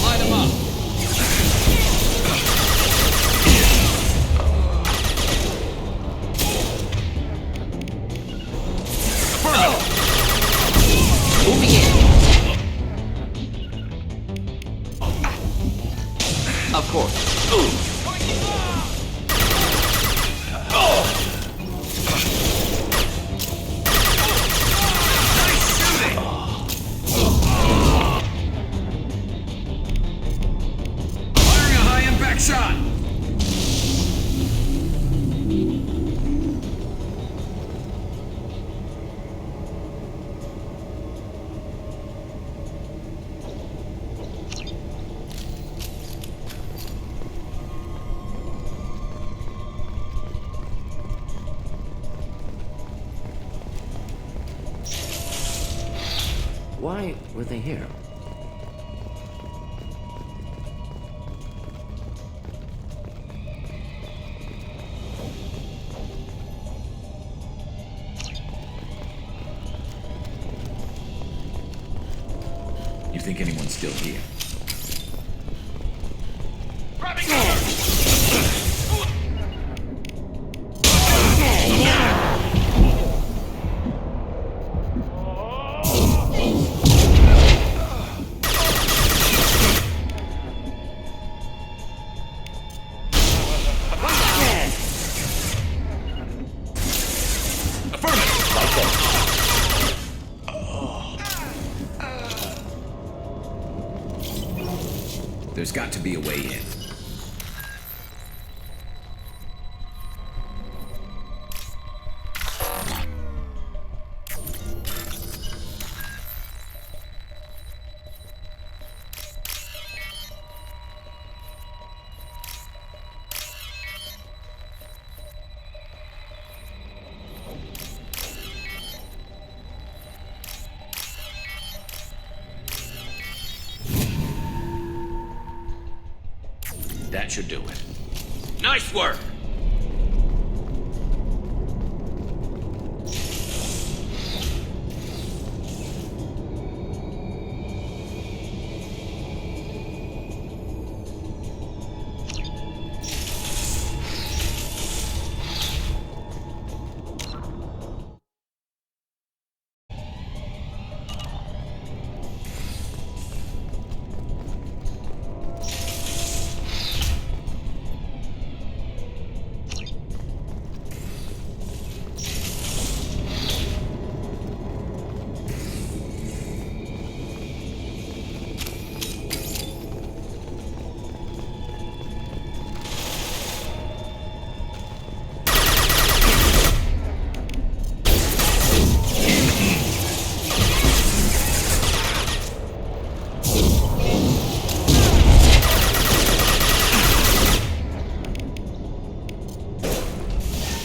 Line him up. Moving in. Of course. Ooh. Firing a high-impact shot. Why were they here? You think anyone's still here? There's got to be a way in. That should do it. Nice work!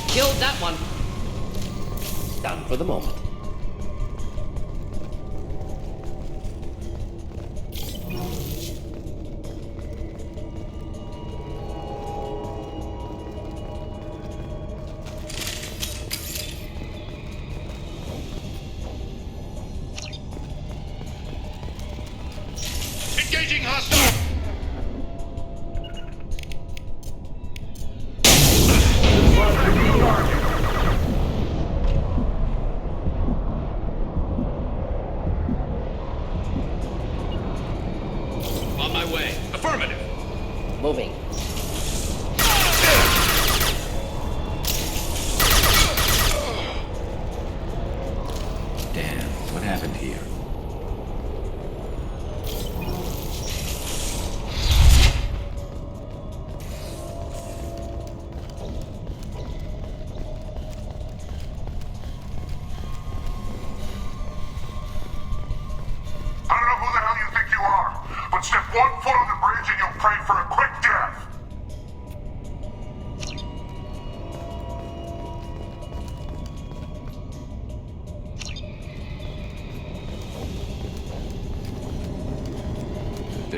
Killed that one. Done for the moment. Engaging hostile! On my way. Affirmative. Moving. Damn, what happened here?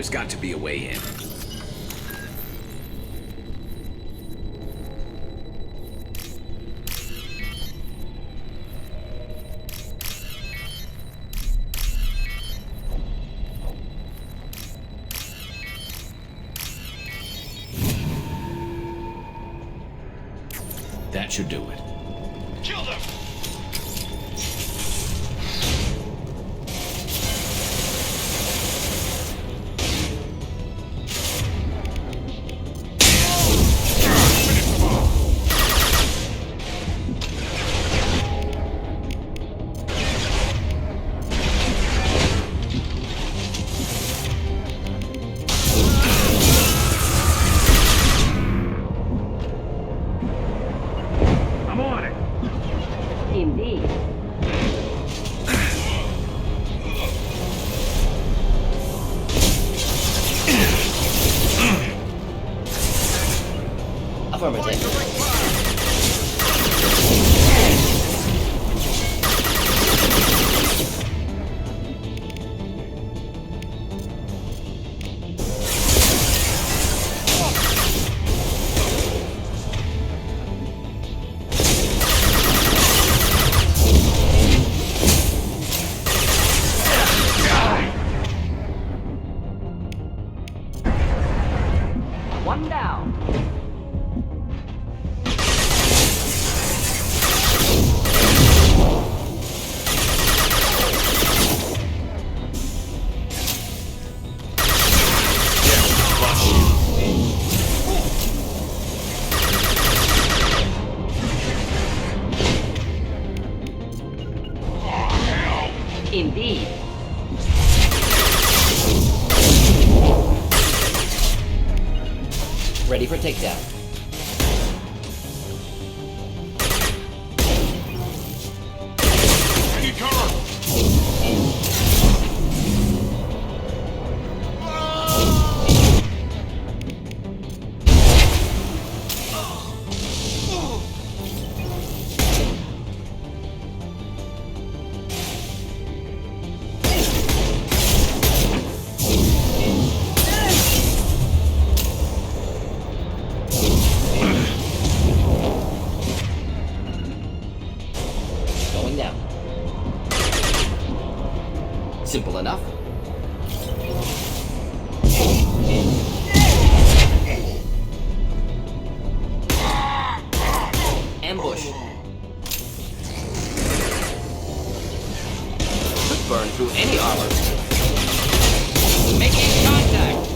There's got to be a way in. That should do it. Kill them! One down. Indeed. Ready for takedown. I need cover! Simple enough. Ambush. Could burn through any armor. Making contact.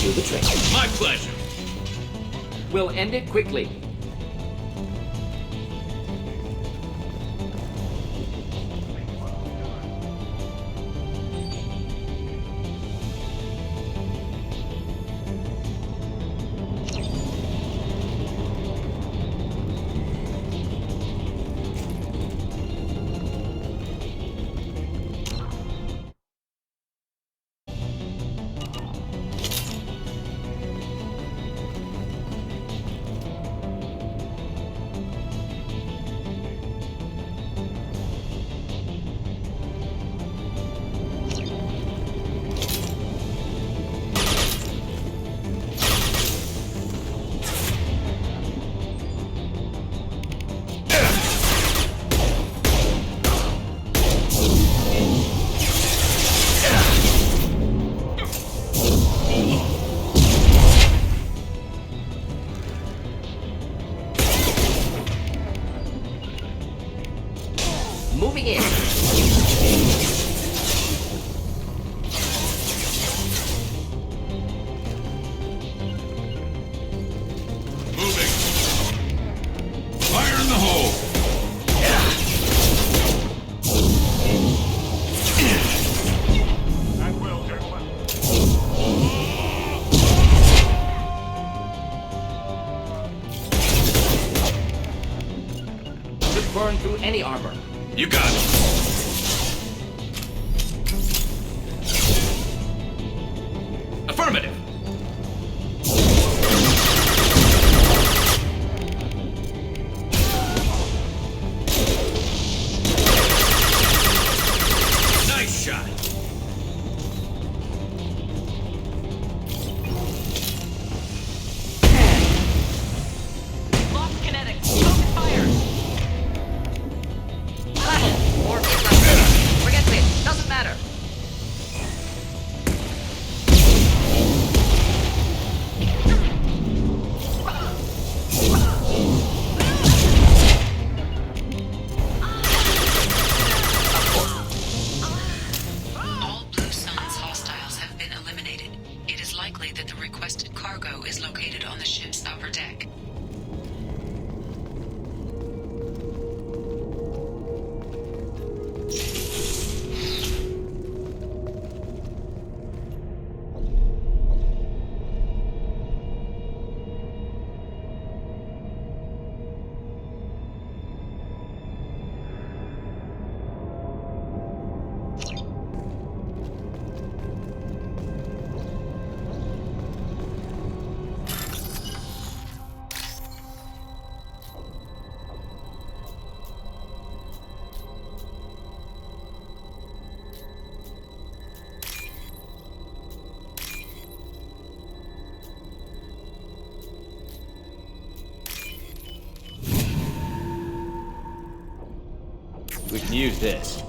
The trick. My pleasure. We'll end it quickly. Moving in. Moving. Fire in the hole. That will, gentlemen. Could burn through any armor. You got it. is located on the ship's upper deck. We can use this.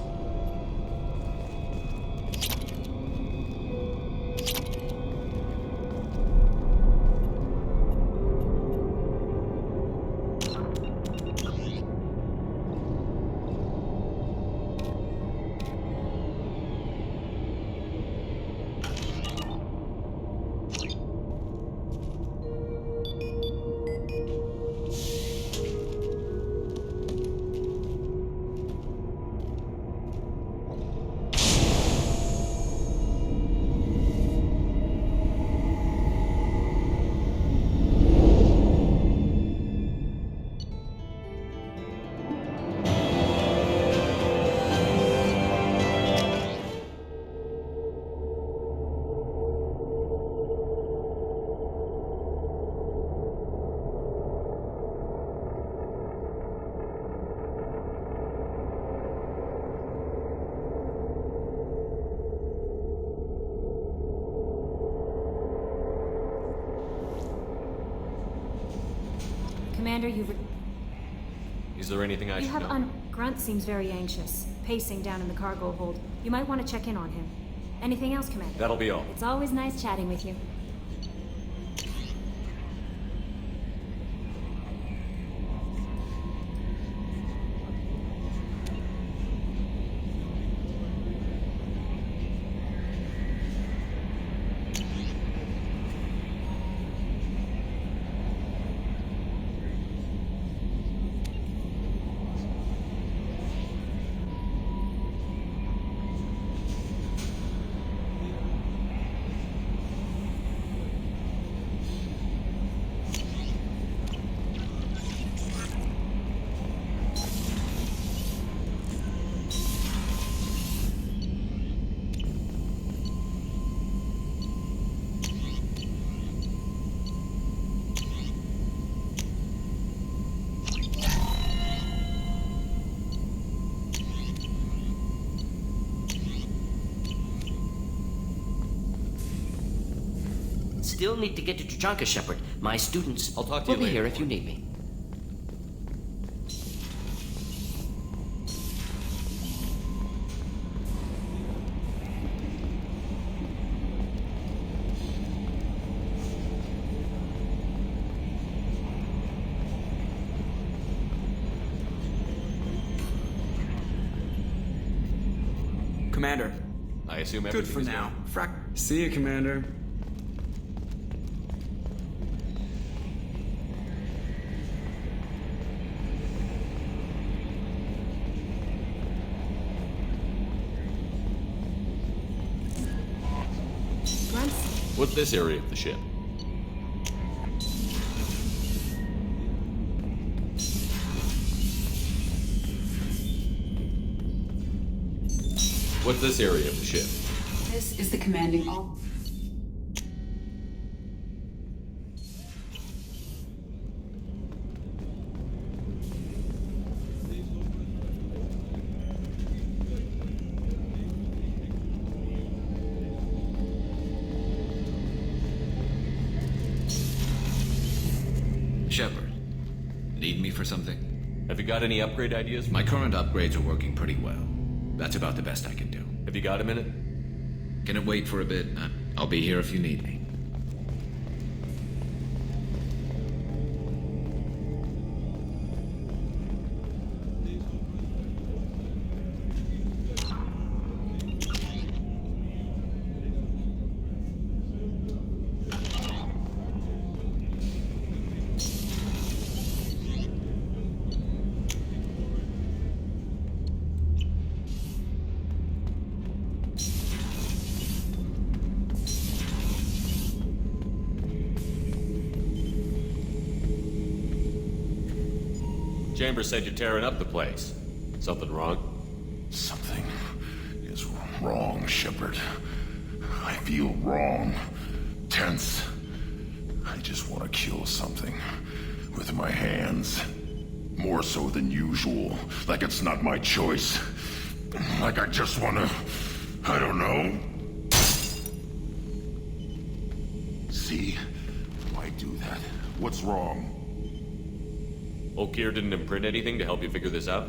Commander, Is there anything I should know? Grunt seems very anxious, pacing down in the cargo hold. You might want to check in on him. Anything else, Commander? That'll be all. It's always nice chatting with you. Still need to get to Tuchanka, Shepard. My students I'll talk to you will be later. here if you need me. Commander. I assume Good everything for is now. See you, Commander. What's this area of the ship? What's this area of the ship? This is the commanding all. Shepard, need me for something? Have you got any upgrade ideas? My current upgrades are working pretty well. That's about the best I can do. Have you got a minute? Can it wait for a bit? I'll be here if you need me. Chambers said you're tearing up the place. Something wrong? Something is wrong, Shepard. I feel wrong. Tense. I just want to kill something. With my hands. More so than usual. Like it's not my choice. Like I just want to... I don't know. See? Why do that? What's wrong? Okier didn't imprint anything to help you figure this out?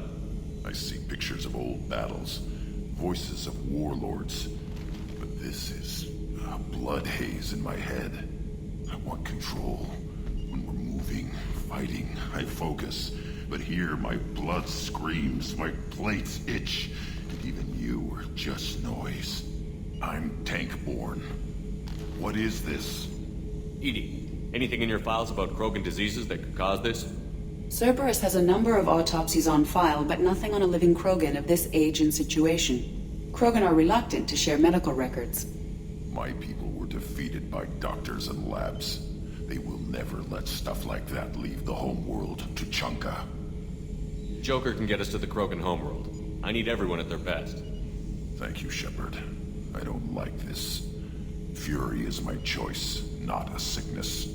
I see pictures of old battles. Voices of warlords. But this is a blood haze in my head. I want control. When we're moving, fighting, I focus. But here, my blood screams, my plates itch, and even you are just noise. I'm tank-born. What is this? EDI, anything in your files about Krogan diseases that could cause this? Cerberus has a number of autopsies on file, but nothing on a living Krogan of this age and situation. Krogan are reluctant to share medical records. My people were defeated by doctors and labs. They will never let stuff like that leave the homeworld to Chunka. Joker can get us to the Krogan homeworld. I need everyone at their best. Thank you, Shepard. I don't like this. Fury is my choice, not a sickness.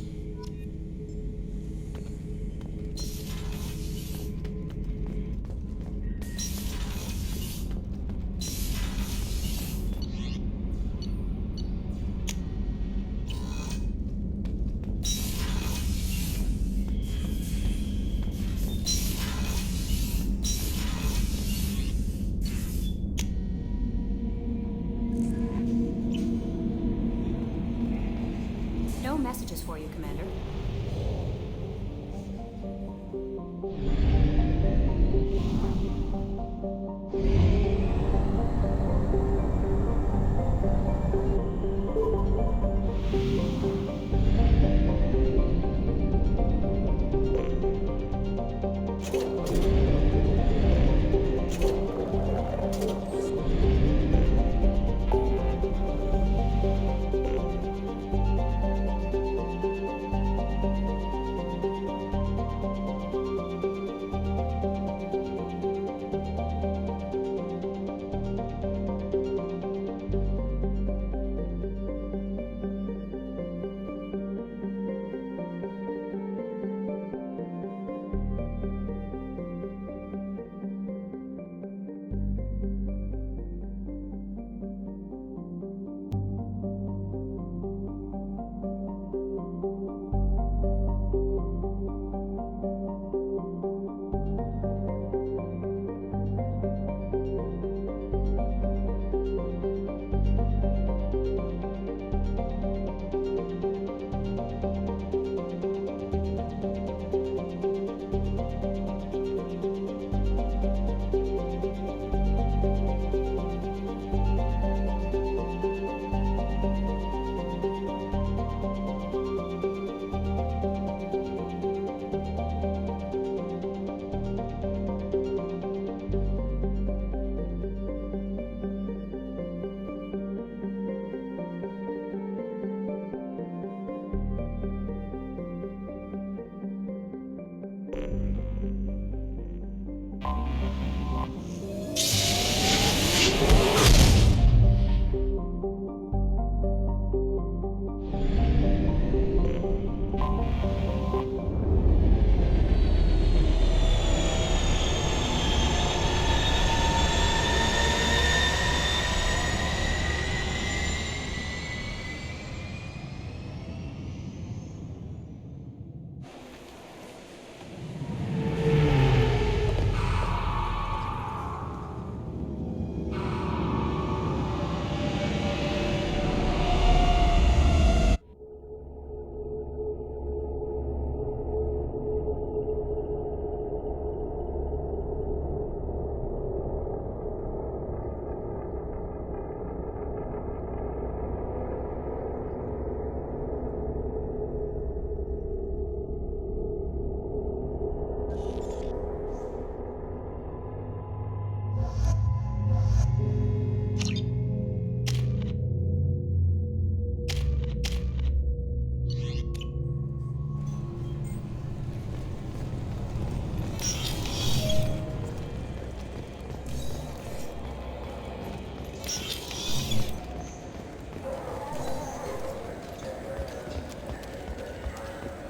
No messages for you, Commander.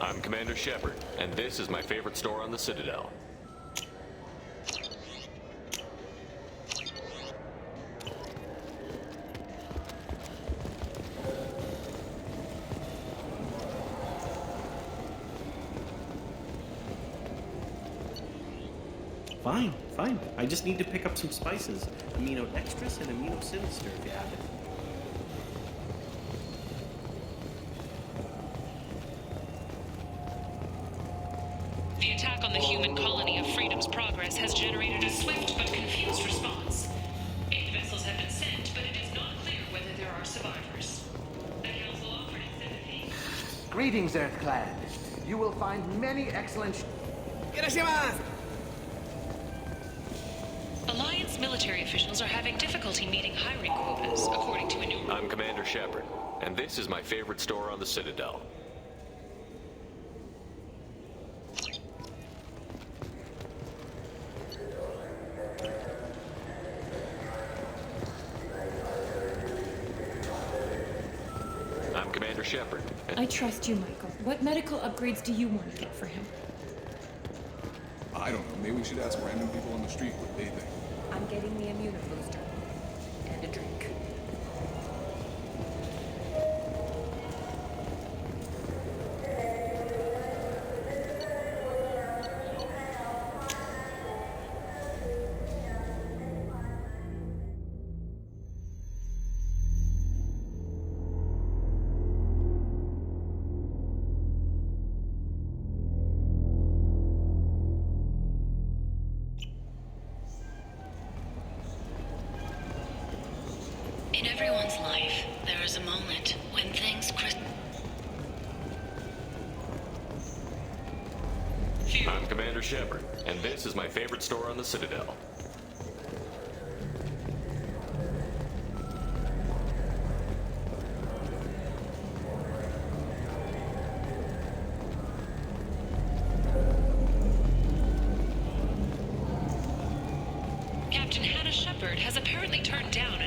I'm Commander Shepard, and this is my favorite store on the Citadel. Fine, fine. I just need to pick up some spices. Amino dextrous and amino sinister if you have it. The attack on the human colony of Freedom's Progress has generated a swift but confused response. 8 vessels have been sent, but it is not clear whether there are survivors. The Council offered its sympathy. Greetings, Earthclad. You will find many excellent... Alliance military officials are having difficulty meeting hiring quotas, according to a new... I'm Commander Shepard, and this is my favorite store on the Citadel. I'm Commander Shepard. I trust you, Michael. What medical upgrades do you want to get for him? I don't know. Maybe we should ask random people on the street what they think. I'm getting the immunobooster. And a drink. In everyone's life, there is a moment when things I'm Commander Shepard, and this is my favorite store on the Citadel. Captain Hannah Shepard has apparently turned down